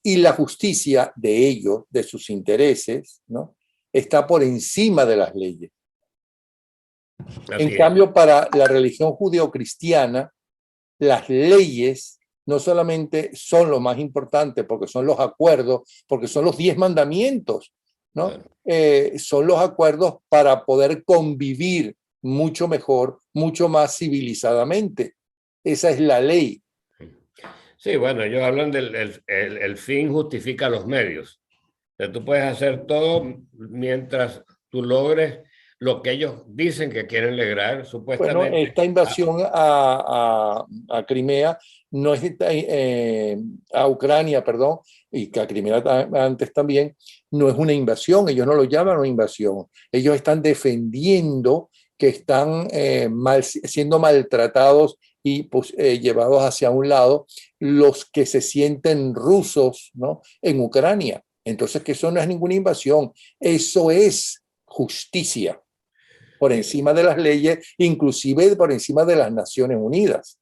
Y la justicia de ellos, de sus intereses, ¿no?, está por encima de las leyes. En cambio, para la religión judeocristiana, las leyes no solamente son lo más importante porque son los acuerdos, porque son los 10 mandamientos, ¿no? Son los acuerdos para poder convivir mucho mejor, mucho más civilizadamente. Esa es la ley. Sí, bueno, ellos hablan el fin justifica los medios. O sea, tú puedes hacer todo mientras tú logres lo que ellos dicen que quieren lograr, supuestamente. Bueno, esta invasión a Crimea no es a Ucrania, perdón, y que a Crimea antes también, no es una invasión, ellos no lo llaman una invasión, ellos están defendiendo que están siendo maltratados y pues, llevados hacia un lado los que se sienten rusos, ¿no?, en Ucrania. Entonces, que eso no es ninguna invasión, eso es justicia por encima de las leyes, inclusive por encima de las Naciones Unidas.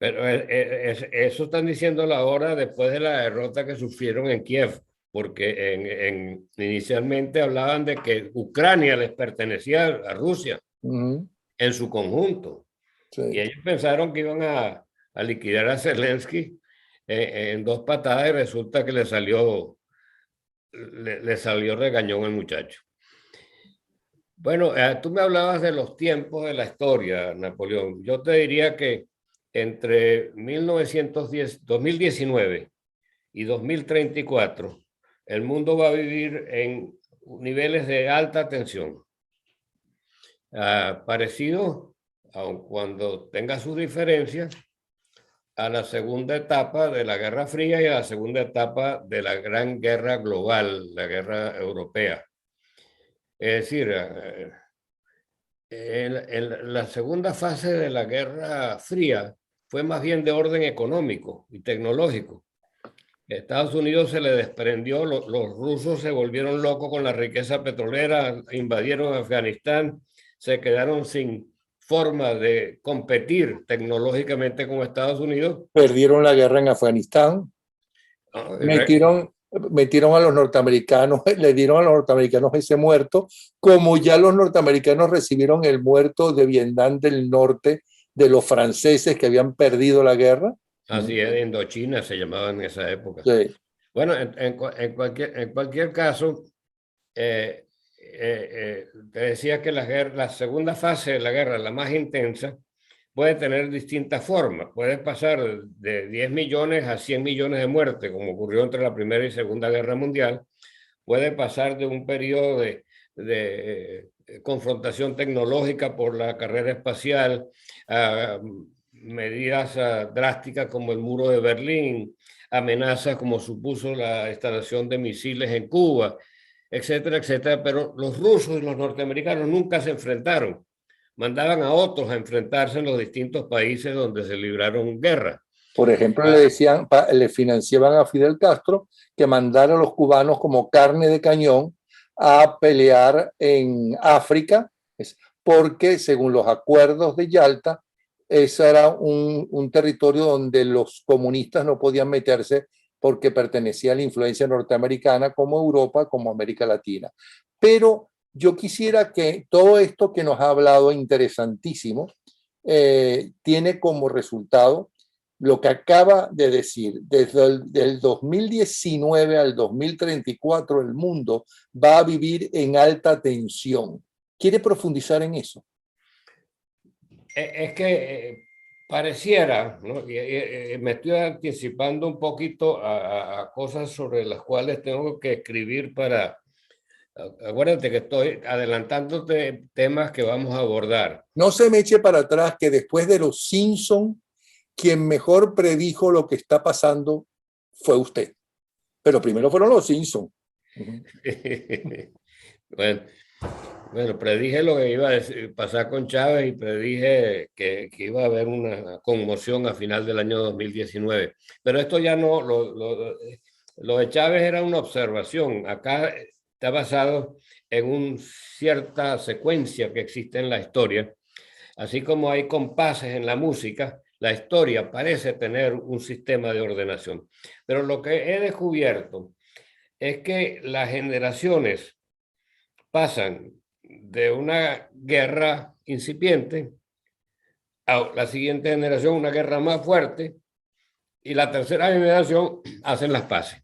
Pero eso están diciendo la hora después de la derrota que sufrieron en Kiev, porque inicialmente hablaban de que Ucrania les pertenecía a Rusia en su conjunto. Sí. Y ellos pensaron que iban a liquidar a Zelensky en dos patadas y resulta que le salió regañón al muchacho. Bueno, tú me hablabas de los tiempos de la historia, Napoleón. Yo te diría que entre 2019 y 2034, el mundo va a vivir en niveles de alta tensión. Parecido, aun cuando tenga sus diferencias, a la segunda etapa de la Guerra Fría y a la segunda etapa de la Gran Guerra Global, la Guerra Europea. Es decir, la segunda fase de la Guerra Fría fue más bien de orden económico y tecnológico. A Estados Unidos se le desprendió, los rusos se volvieron locos con la riqueza petrolera, invadieron Afganistán, se quedaron sin forma de competir tecnológicamente con Estados Unidos. Perdieron la guerra en Afganistán, metieron a los norteamericanos, le dieron a los norteamericanos ese muerto, como ya los norteamericanos recibieron el muerto de Vietnam del Norte de los franceses que habían perdido la guerra. Así es, Indochina se llamaba en esa época. Sí. Bueno, en cualquier caso, te decía que la segunda fase de la guerra, la más intensa, puede tener distintas formas. Puede pasar de 10 millones a 100 millones de muertes, como ocurrió entre la Primera y Segunda Guerra Mundial. Puede pasar de un periodo de confrontación tecnológica por la carrera espacial a medidas drásticas como el muro de Berlín, amenazas como supuso la instalación de misiles en Cuba, etcétera, etcétera. Pero los rusos y los norteamericanos nunca se enfrentaron. Mandaban a otros a enfrentarse en los distintos países donde se libraron guerra. Por ejemplo, le financiaban a Fidel Castro que mandara a los cubanos como carne de cañón a pelear en África, porque según los acuerdos de Yalta, ese era un territorio donde los comunistas no podían meterse porque pertenecía a la influencia norteamericana, como Europa, como América Latina. Pero yo quisiera que todo esto que nos ha hablado, interesantísimo, tiene como resultado lo que acaba de decir. Desde el 2019 al 2034 el mundo va a vivir en alta tensión. ¿Quiere profundizar en eso? Es que pareciera, ¿no? Me estoy anticipando un poquito a cosas sobre las cuales tengo que escribir para... Acuérdate que estoy adelantándote temas que vamos a abordar. No se me eche para atrás que después de los Simpson, quien mejor predijo lo que está pasando fue usted. Pero primero fueron los Simpson. Bueno, predije lo que iba a pasar con Chávez y predije que iba a haber una conmoción a final del año 2019. Pero esto ya no, lo de Chávez era una observación. Acá está basado en una cierta secuencia que existe en la historia. Así como hay compases en la música, la historia parece tener un sistema de ordenación. Pero lo que he descubierto es que las generaciones pasan de una guerra incipiente a la siguiente generación, una guerra más fuerte, y la tercera generación hacen las paces.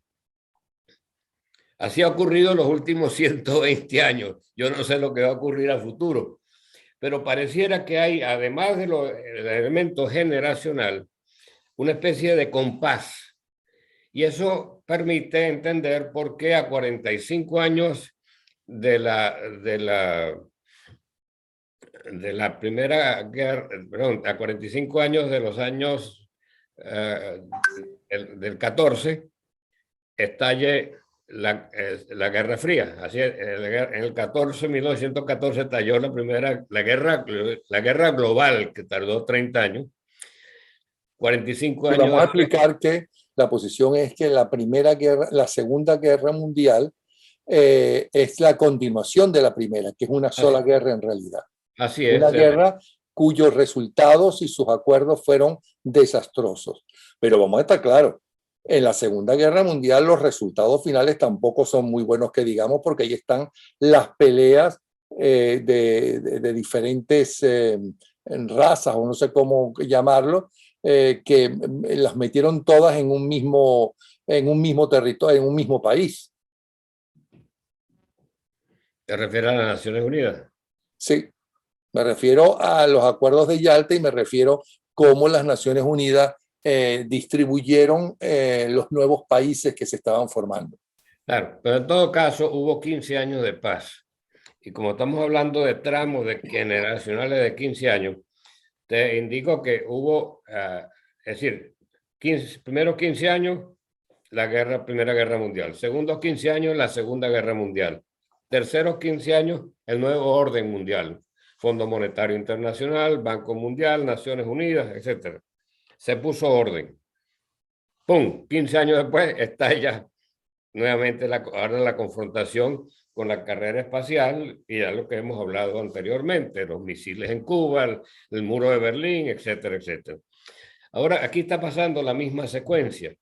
Así ha ocurrido en los últimos 120 años. Yo no sé lo que va a ocurrir a futuro, pero pareciera que hay, además del elemento generacional, una especie de compás. Y eso permite entender por qué a 45 años de la primera guerra, perdón, a 45 años de los años del 14, estalle la Guerra Fría. Así, en el 1914 estalló la guerra global, que tardó 30 años. 45 años. Vamos a explicar que la posición es que la Segunda Guerra Mundial es la continuación de la primera, que es una sola guerra en realidad. Así es. Una guerra cuyos resultados y sus acuerdos fueron desastrosos. Pero vamos a estar claros, en la Segunda Guerra Mundial los resultados finales tampoco son muy buenos que digamos, porque ahí están las peleas de diferentes razas, o no sé cómo llamarlo, que las metieron todas en un mismo territorio, en un mismo país. ¿Te refieres a las Naciones Unidas? Sí, me refiero a los acuerdos de Yalta y me refiero cómo las Naciones Unidas distribuyeron los nuevos países que se estaban formando. Claro, pero en todo caso hubo 15 años de paz. Y como estamos hablando de tramos de generacionales de 15 años, te indico que hubo, es decir, primeros 15 años, Primera Guerra Mundial. Segundos 15 años, la Segunda Guerra Mundial. Terceros 15 años, el nuevo orden mundial. Fondo Monetario Internacional, Banco Mundial, Naciones Unidas, etc. Se puso orden. ¡Pum! 15 años después está ya nuevamente ahora la confrontación con la carrera espacial y ya lo que hemos hablado anteriormente, los misiles en Cuba, el muro de Berlín, etcétera, etcétera. Ahora, aquí está pasando la misma secuencia.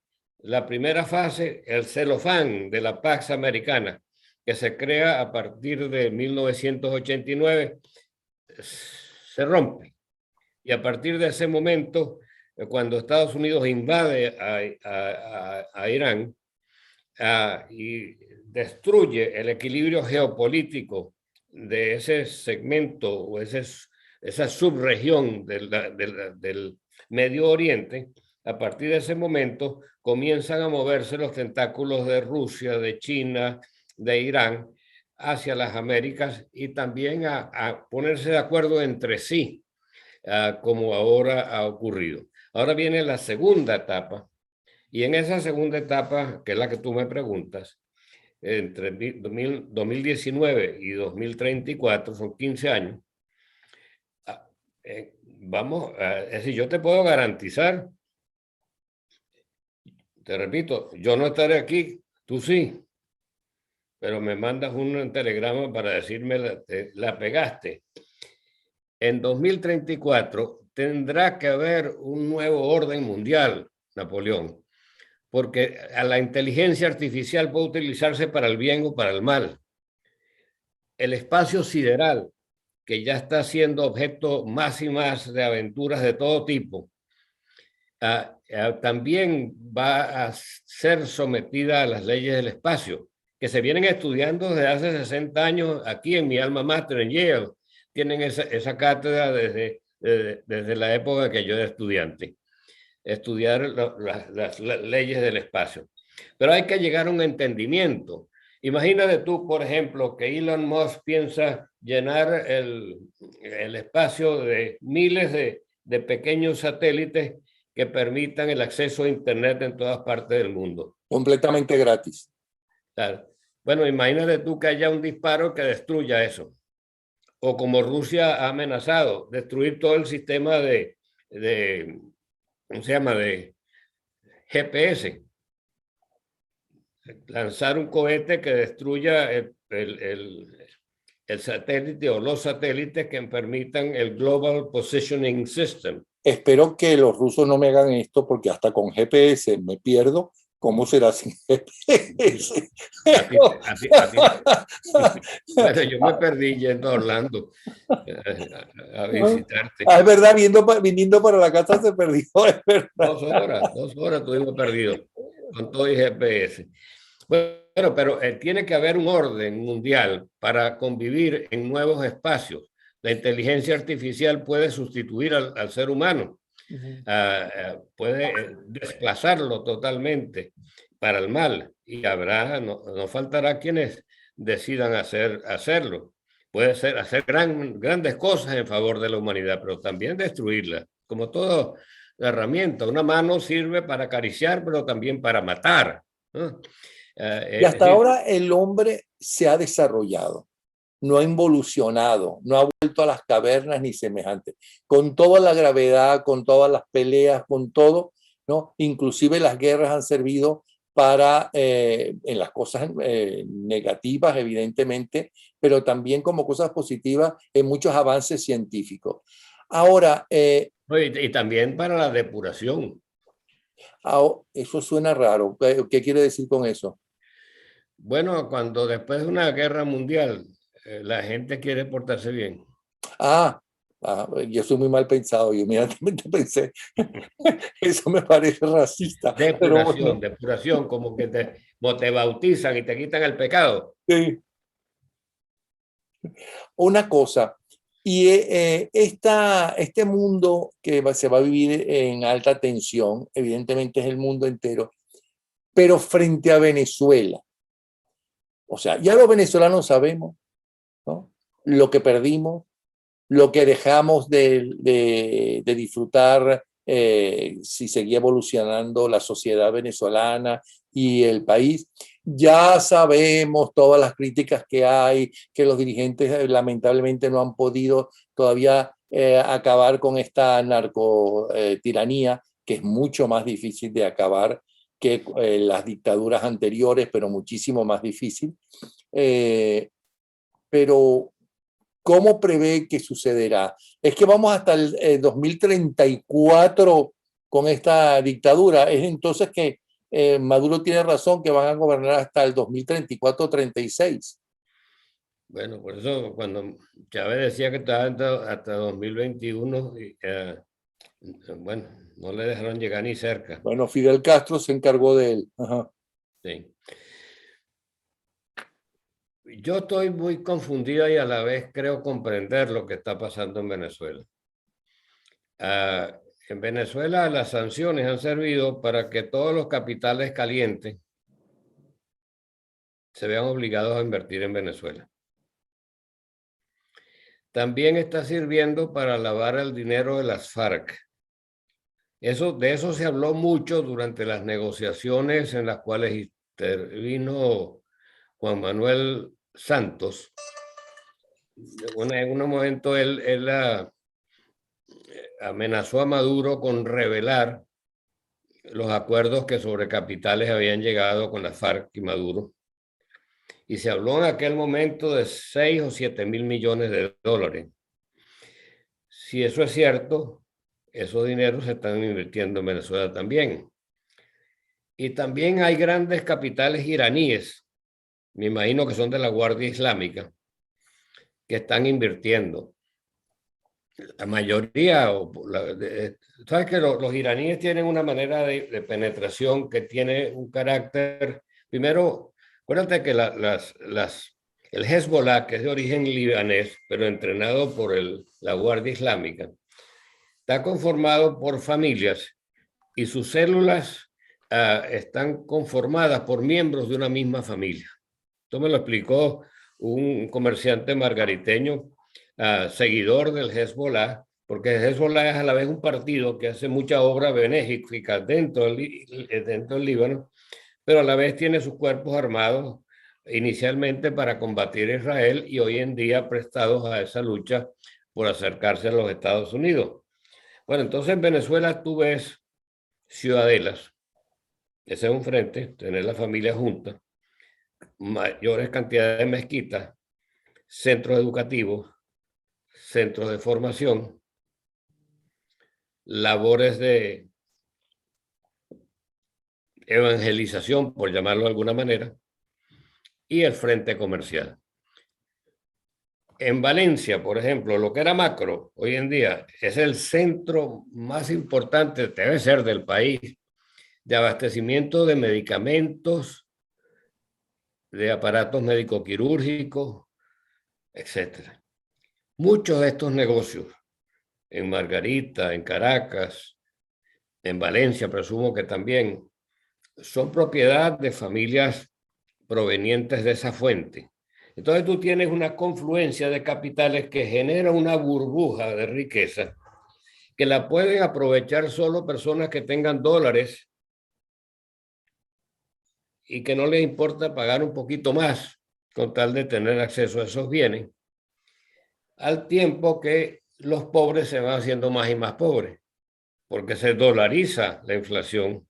La primera fase, el celofán de la Pax Americana, que se crea a partir de 1989, se rompe. Y a partir de ese momento, cuando Estados Unidos invade a Irán y destruye el equilibrio geopolítico de ese segmento o esa subregión del Medio Oriente, a partir de ese momento comienzan a moverse los tentáculos de Rusia, de China, de Irán hacia las Américas y también a ponerse de acuerdo entre sí, como ahora ha ocurrido. Ahora viene la segunda etapa, y en esa segunda etapa, que es la que tú me preguntas, entre 2019 y 2034, son 15 años, es decir, yo te puedo garantizar, te repito, yo no estaré aquí, tú sí, pero me mandas un telegrama para decirme la pegaste. En 2034 tendrá que haber un nuevo orden mundial, Napoleón, porque a la inteligencia artificial puede utilizarse para el bien o para el mal. El espacio sideral, que ya está siendo objeto más y más de aventuras de todo tipo, también va a ser sometida a las leyes del espacio, que se vienen estudiando desde hace 60 años aquí en mi alma mater, en Yale. Tienen esa cátedra desde la época que yo era estudiante, estudiar las leyes del espacio. Pero hay que llegar a un entendimiento. Imagínate tú, por ejemplo, que Elon Musk piensa llenar el espacio de miles de pequeños satélites que permitan el acceso a Internet en todas partes del mundo. Completamente gratis. Claro. Bueno, imagínate tú que haya un disparo que destruya eso. O como Rusia ha amenazado, destruir todo el sistema ¿cómo se llama? De GPS. Lanzar un cohete que destruya el satélite o los satélites que permitan el Global Positioning System. Espero que los rusos no me hagan esto porque hasta con GPS me pierdo. ¿Cómo será sin GPS? Bueno, yo me perdí yendo a Orlando a visitarte. Es verdad, viniendo para la casa se perdió, es verdad. 2 horas tuvimos perdido con todo el GPS. Bueno, pero tiene que haber un orden mundial para convivir en nuevos espacios. La inteligencia artificial puede sustituir al ser humano, puede desplazarlo totalmente para el mal y no faltará quienes decidan hacerlo. Puede ser hacer grandes cosas en favor de la humanidad, pero también destruirla. Como toda herramienta, una mano sirve para acariciar, pero también para matar, ¿no? Y hasta ahora el hombre se ha desarrollado, no ha involucionado, no ha vuelto a las cavernas ni semejante. Con toda la gravedad, con todas las peleas, con todo, ¿no? Inclusive las guerras han servido para, en las cosas negativas, evidentemente, pero también como cosas positivas en muchos avances científicos. Ahora, Y también para la depuración. Ah, eso suena raro. ¿Qué quiere decir con eso? Bueno, cuando después de una guerra mundial la gente quiere portarse bien. Ah, yo soy muy mal pensado. Yo inmediatamente pensé, eso me parece racista, pero Depuración, bueno, depuración, como te bautizan y te quitan el pecado. sí. Una cosa, y este mundo que se va a vivir en alta tensión, evidentemente es el mundo entero, pero frente a Venezuela, o sea, ya los venezolanos sabemos, ¿no? Lo que perdimos, lo que dejamos de disfrutar si seguía evolucionando la sociedad venezolana y el país. Ya sabemos todas las críticas que hay, que los dirigentes lamentablemente no han podido todavía acabar con esta narcotiranía, que es mucho más difícil de acabar que las dictaduras anteriores, pero muchísimo más difícil. Pero ¿cómo prevé que sucederá? Es que vamos hasta el 2034 con esta dictadura. Es entonces que Maduro tiene razón que van a gobernar hasta el 2034-36. Bueno, por eso cuando Chávez decía que estaba hasta 2021, bueno, no le dejaron llegar ni cerca. Bueno, Fidel Castro se encargó de él. Ajá. Sí. Yo estoy muy confundida y a la vez creo comprender lo que está pasando en Venezuela. En Venezuela las sanciones han servido para que todos los capitales calientes se vean obligados a invertir en Venezuela. También está sirviendo para lavar el dinero de las FARC. De eso se habló mucho durante las negociaciones en las cuales intervino Juan Manuel Santos. En un momento él amenazó a Maduro con revelar los acuerdos que sobre capitales habían llegado con las FARC y Maduro. Y se habló en aquel momento de 6 o 7 mil millones de dólares. Si eso es cierto, esos dineros se están invirtiendo en Venezuela también. Y también hay grandes capitales iraníes, me imagino que son de la Guardia Islámica, que están invirtiendo. La mayoría, sabes que los iraníes tienen una manera de penetración que tiene un carácter, primero, acuérdate que el Hezbollah, que es de origen libanés, pero entrenado por la Guardia Islámica, está conformado por familias y sus células están conformadas por miembros de una misma familia. Esto me lo explicó un comerciante margariteño, seguidor del Hezbollah, porque el Hezbollah es a la vez un partido que hace mucha obra benéfica dentro del Líbano, pero a la vez tiene sus cuerpos armados inicialmente para combatir a Israel y hoy en día prestados a esa lucha por acercarse a los Estados Unidos. Bueno, entonces en Venezuela tú ves ciudadelas, ese es un frente, tener la familia junta, mayores cantidades de mezquitas, centros educativos, centros de formación, labores de evangelización, por llamarlo de alguna manera, y el frente comercial. En Valencia, por ejemplo, lo que era Macro, hoy en día es el centro más importante, debe ser del país, de abastecimiento de medicamentos, de aparatos médico-quirúrgicos, etc. Muchos de estos negocios, en Margarita, en Caracas, en Valencia, presumo que también, son propiedad de familias provenientes de esa fuente. Entonces tú tienes una confluencia de capitales que genera una burbuja de riqueza que la pueden aprovechar solo personas que tengan dólares y que no les importa pagar un poquito más con tal de tener acceso a esos bienes, al tiempo que los pobres se van haciendo más y más pobres, porque se dolariza la inflación,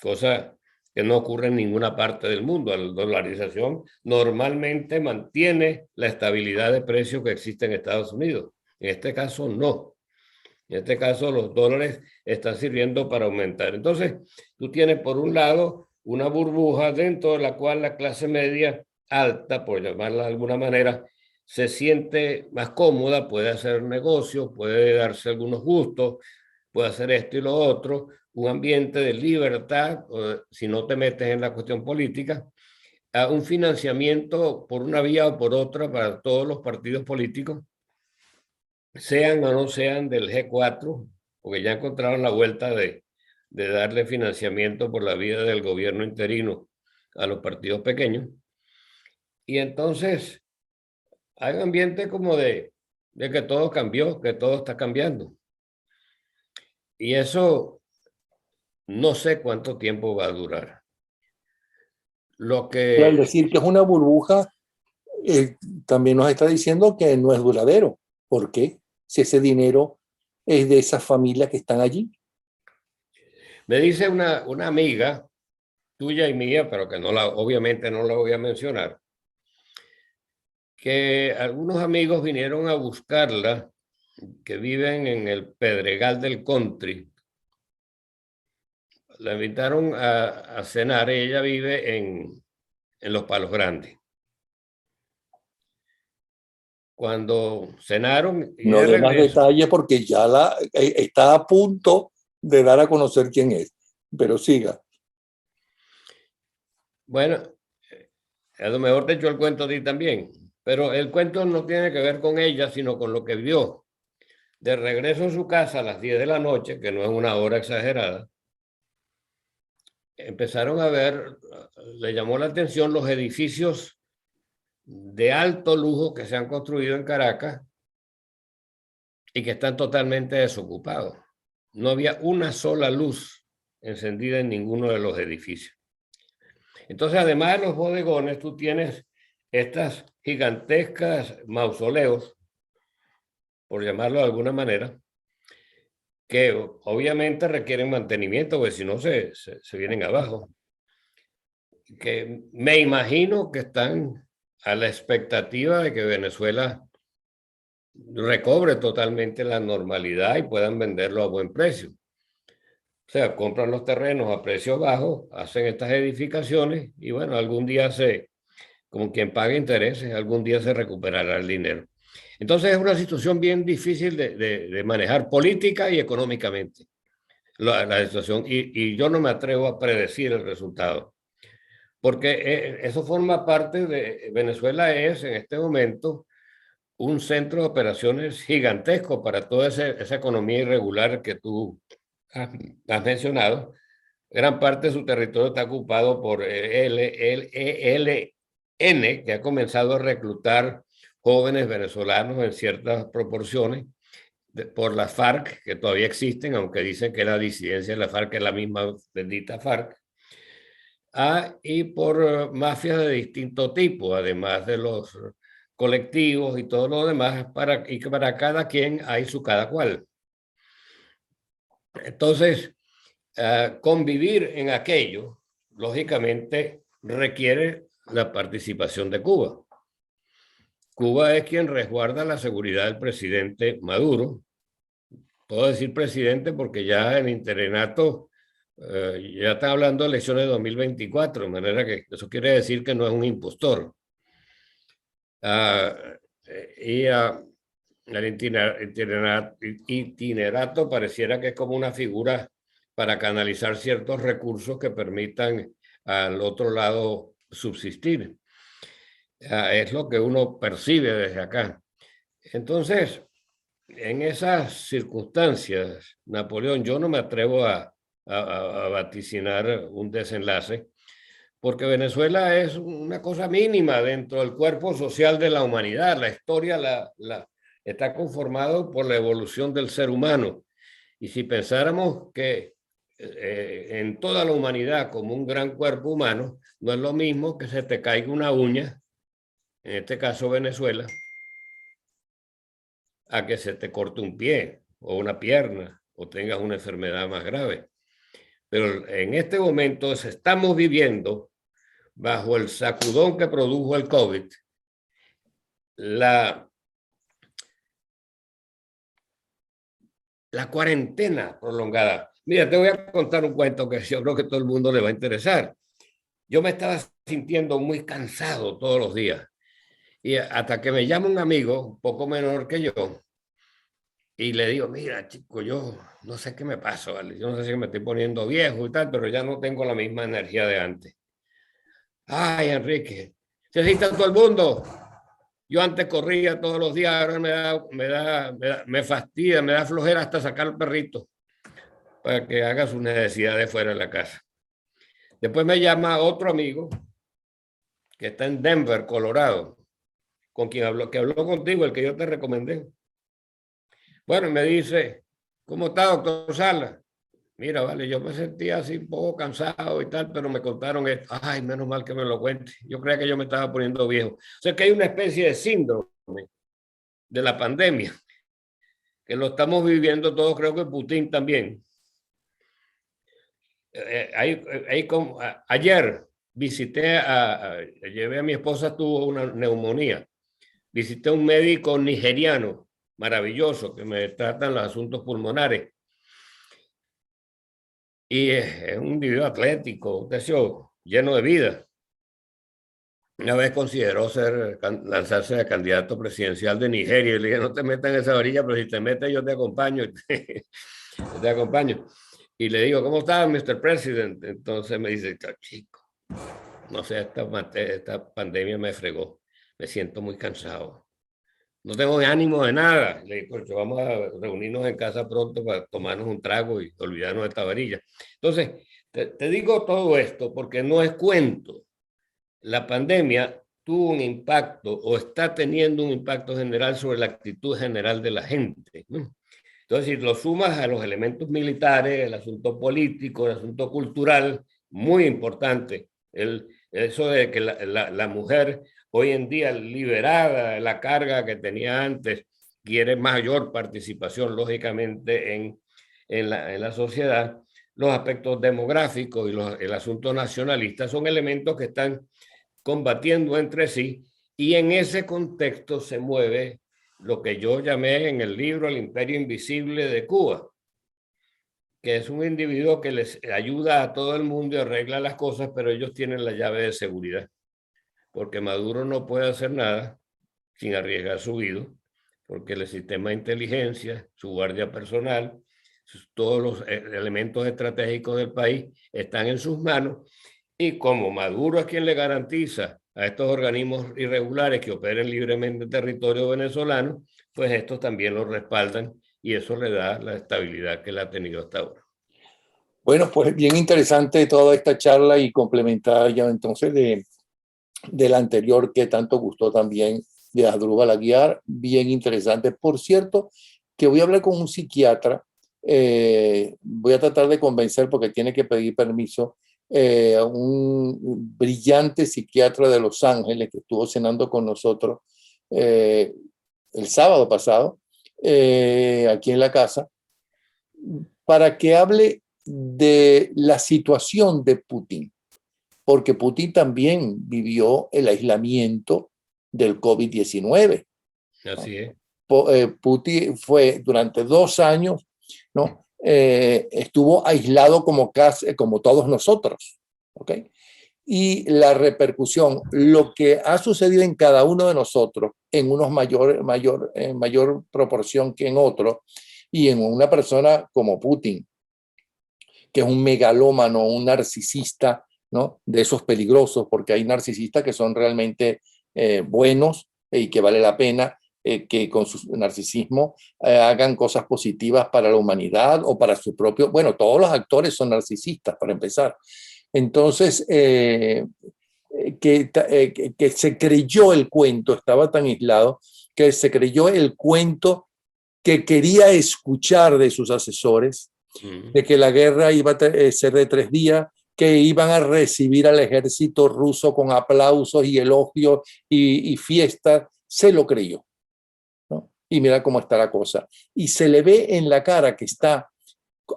cosa que no ocurre en ninguna parte del mundo. La dolarización normalmente mantiene la estabilidad de precios que existe en Estados Unidos. En este caso, no. En este caso, los dólares están sirviendo para aumentar. Entonces, tú tienes por un lado una burbuja dentro de la cual la clase media alta, por llamarla de alguna manera, se siente más cómoda, puede hacer negocios, puede darse algunos gustos, puede hacer esto y lo otro, un ambiente de libertad, si no te metes en la cuestión política, a un financiamiento por una vía o por otra para todos los partidos políticos, sean o no sean del G4, porque ya encontraron la vuelta de darle financiamiento por la vía del gobierno interino a los partidos pequeños. Y entonces hay un ambiente como de que todo cambió, que todo está cambiando. Y eso no sé cuánto tiempo va a durar. Lo Pero al que decir que es una burbuja, eh, también nos está diciendo que no es duradero. ¿Por qué? Si ese dinero es de esas familias que están allí. me dice una amiga tuya y mía, pero que obviamente no la voy a mencionar, que algunos amigos vinieron a buscarla, que viven en el Pedregal del Country. La invitaron a cenar. Ella vive en Los Palos Grandes. Cuando cenaron y No de dé más regreso, detalles porque ya está a punto de dar a conocer quién es. Pero siga. bueno, a lo mejor te echó el cuento a ti también, pero el cuento no tiene que ver con ella, sino con lo que vio. De regreso a su casa a las 10 de la noche, que no es una hora exagerada, empezaron a ver, le llamó la atención los edificios de alto lujo que se han construido en Caracas y que están totalmente desocupados. No había una sola luz encendida en ninguno de los edificios. Entonces, además de los bodegones, tú tienes estas gigantescas mausoleos, por llamarlo de alguna manera, que obviamente requieren mantenimiento, porque si no se vienen abajo. Que me imagino que están a la expectativa de que Venezuela recobre totalmente la normalidad y puedan venderlo a buen precio. O sea, compran los terrenos a precio bajo, hacen estas edificaciones y bueno, algún día como quien paga intereses, algún día se recuperará el dinero. Entonces es una situación bien difícil de manejar política y económicamente, la situación, y yo no me atrevo a predecir el resultado, porque eso forma parte de Venezuela. Es en este momento un centro de operaciones gigantesco para toda esa economía irregular que tú has mencionado. Gran parte de su territorio está ocupado por el ELN, que ha comenzado a reclutar jóvenes venezolanos en ciertas proporciones, por las FARC, que todavía existen, aunque dicen que la disidencia de la FARC es la misma bendita FARC, y por mafias de distinto tipo, además de los colectivos y todo lo demás, y que para cada quien hay su cada cual. Entonces, convivir en aquello, lógicamente, requiere la participación de Cuba. Cuba es quien resguarda la seguridad del presidente Maduro. Puedo decir presidente porque ya el interinato ya está hablando de elecciones de 2024, de manera que eso quiere decir que no es un impostor. El itinerato pareciera que es como una figura para canalizar ciertos recursos que permitan al otro lado subsistir. Es lo que uno percibe desde acá. Entonces, en esas circunstancias, Napoleón, yo no me atrevo a vaticinar un desenlace, porque Venezuela es una cosa mínima dentro del cuerpo social de la humanidad. La historia está conformado por la evolución del ser humano. Y si pensáramos que en toda la humanidad como un gran cuerpo humano, no es lo mismo que se te caiga una uña, en este caso Venezuela, a que se te corte un pie o una pierna o tengas una enfermedad más grave. Pero en este momento estamos viviendo bajo el sacudón que produjo el COVID, la la cuarentena prolongada. Mira, te voy a contar un cuento que yo creo que a todo el mundo le va a interesar. Yo me estaba sintiendo muy cansado todos los días. Y hasta que me llama un amigo, un poco menor que yo, y le digo, mira, chico, yo no sé qué me pasa, ¿vale? Yo no sé si me estoy poniendo viejo y tal, pero ya no tengo la misma energía de antes. Ay, Enrique, se necesita todo el mundo. Yo antes corría todos los días, ahora me fastidia, me da flojera hasta sacar el perrito para que haga sus necesidades fuera de la casa. Después me llama otro amigo que está en Denver, Colorado, con quien habló, que habló contigo, el que yo te recomendé. Bueno, me dice, ¿cómo está, doctor Sala? Mira, vale, yo me sentía así un poco cansado y tal, pero me contaron esto. Ay, menos mal que me lo cuente. Yo creía que yo me estaba poniendo viejo. O sea que hay una especie de síndrome de la pandemia, que lo estamos viviendo todos, creo que Putin también. Ayer llevé a mi esposa, tuvo una neumonía. Visité a un médico nigeriano maravilloso que me trata en los asuntos pulmonares. Y es un individuo atlético, un deseo lleno de vida. Una vez consideró lanzarse de candidato presidencial de Nigeria. Y le dije, no te metas en esa orilla, pero si te metes yo te acompaño. Te acompaño. Y le digo, ¿cómo está, Mr. President? Entonces me dice, chico, no sé, esta pandemia me fregó. Me siento muy cansado. No tengo ánimo de nada. Le digo, pues vamos a reunirnos en casa pronto para tomarnos un trago y olvidarnos de esta varilla. Entonces, te digo todo esto porque no es cuento. La pandemia tuvo un impacto o está teniendo un impacto general sobre la actitud general de la gente, ¿no? Entonces, si lo sumas a los elementos militares, el asunto político, el asunto cultural, muy importante, eso de que la mujer hoy en día liberada de la carga que tenía antes, quiere mayor participación, lógicamente, en la sociedad. Los aspectos demográficos y el asunto nacionalista son elementos que están combatiendo entre sí, y en ese contexto se mueve lo que yo llamé en el libro El Imperio Invisible de Cuba, que es un individuo que les ayuda a todo el mundo y arregla las cosas, pero ellos tienen la llave de seguridad, porque Maduro no puede hacer nada sin arriesgar su vida, porque el sistema de inteligencia, su guardia personal, todos los elementos estratégicos del país están en sus manos. Y como Maduro es quien le garantiza a estos organismos irregulares que operen libremente en territorio venezolano, pues estos también lo respaldan y eso le da la estabilidad que le ha tenido hasta ahora. Bueno, pues bien interesante toda esta charla y complementada ya entonces de la anterior que tanto gustó también de Asdrúbal Aguiar, bien interesante. Por cierto, que voy a hablar con un psiquiatra, voy a tratar de convencer porque tiene que pedir permiso, un brillante psiquiatra de Los Ángeles que estuvo cenando con nosotros el sábado pasado, aquí en la casa, para que hable de la situación de Putin, porque Putin también vivió el aislamiento del COVID-19. Así es. Putin fue durante 2 años, ¿no? Estuvo aislado como todos nosotros, ¿ok? Y la repercusión, lo que ha sucedido en cada uno de nosotros, en unos mayor proporción que en otros, y en una persona como Putin, que es un megalómano, un narcisista, ¿no? De esos peligrosos, porque hay narcisistas que son realmente buenos y que vale la pena que con su narcisismo hagan cosas positivas para la humanidad o para su propio... Bueno, todos los actores son narcisistas, para empezar. Entonces, que se creyó el cuento, estaba tan aislado, que se creyó el cuento que quería escuchar de sus asesores, de que la guerra iba a ser de 3 días, que iban a recibir al ejército ruso con aplausos y elogios y fiestas, se lo creyó, ¿no? Y mira cómo está la cosa. Y se le ve en la cara que está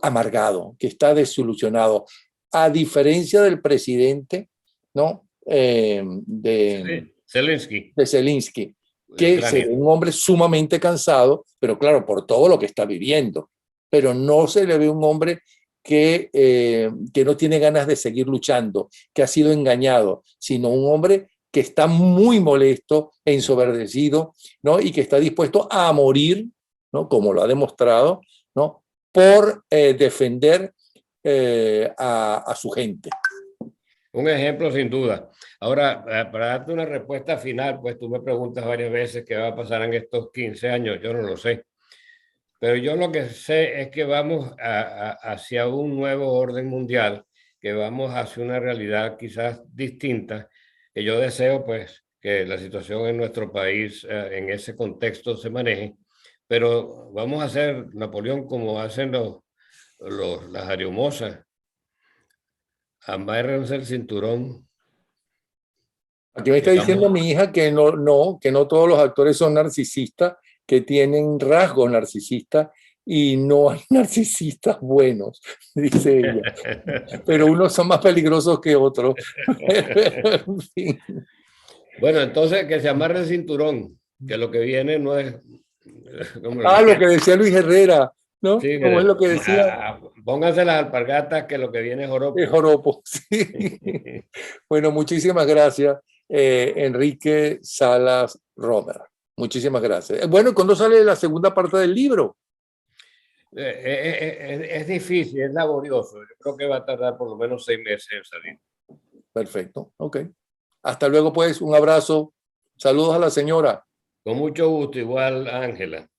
amargado, que está desilusionado, a diferencia del presidente, ¿no? De Zelensky, que es un hombre sumamente cansado, pero claro, por todo lo que está viviendo. pero no se le ve un hombre que no tiene ganas de seguir luchando, que ha sido engañado, sino un hombre que está muy molesto e ensoverdecido, ¿no? Y que está dispuesto a morir, ¿no? Como lo ha demostrado, ¿no? Por defender a su gente. Un ejemplo sin duda. Ahora, para darte una respuesta final, pues tú me preguntas varias veces qué va a pasar en estos 15 años, yo no lo sé. Pero yo lo que sé es que vamos hacia un nuevo orden mundial, que vamos hacia una realidad quizás distinta, que yo deseo pues que la situación en nuestro país en ese contexto se maneje, pero vamos a hacer Napoleón como hacen las ariomosas, amárrense el cinturón. Aquí me está Estamos, diciendo mi hija que no todos los actores son narcisistas, que tienen rasgos narcisistas y no hay narcisistas buenos, dice ella. Pero unos son más peligrosos que otros. En fin. Bueno, entonces que se amarre el cinturón, que lo que viene no es como Ah, lo que decía Luis Herrera, ¿no? sí, Como es lo que decía pónganse las alpargatas que lo que viene es el joropo. joropo. Sí. Bueno, muchísimas gracias, Enrique Salas Romer. Muchísimas gracias. Bueno, ¿cuándo sale la segunda parte del libro? Es difícil, es laborioso. Yo creo que va a tardar por lo menos 6 meses en salir. Perfecto, ok. Hasta luego, pues, un abrazo. Saludos a la señora. Con mucho gusto, igual Ángela.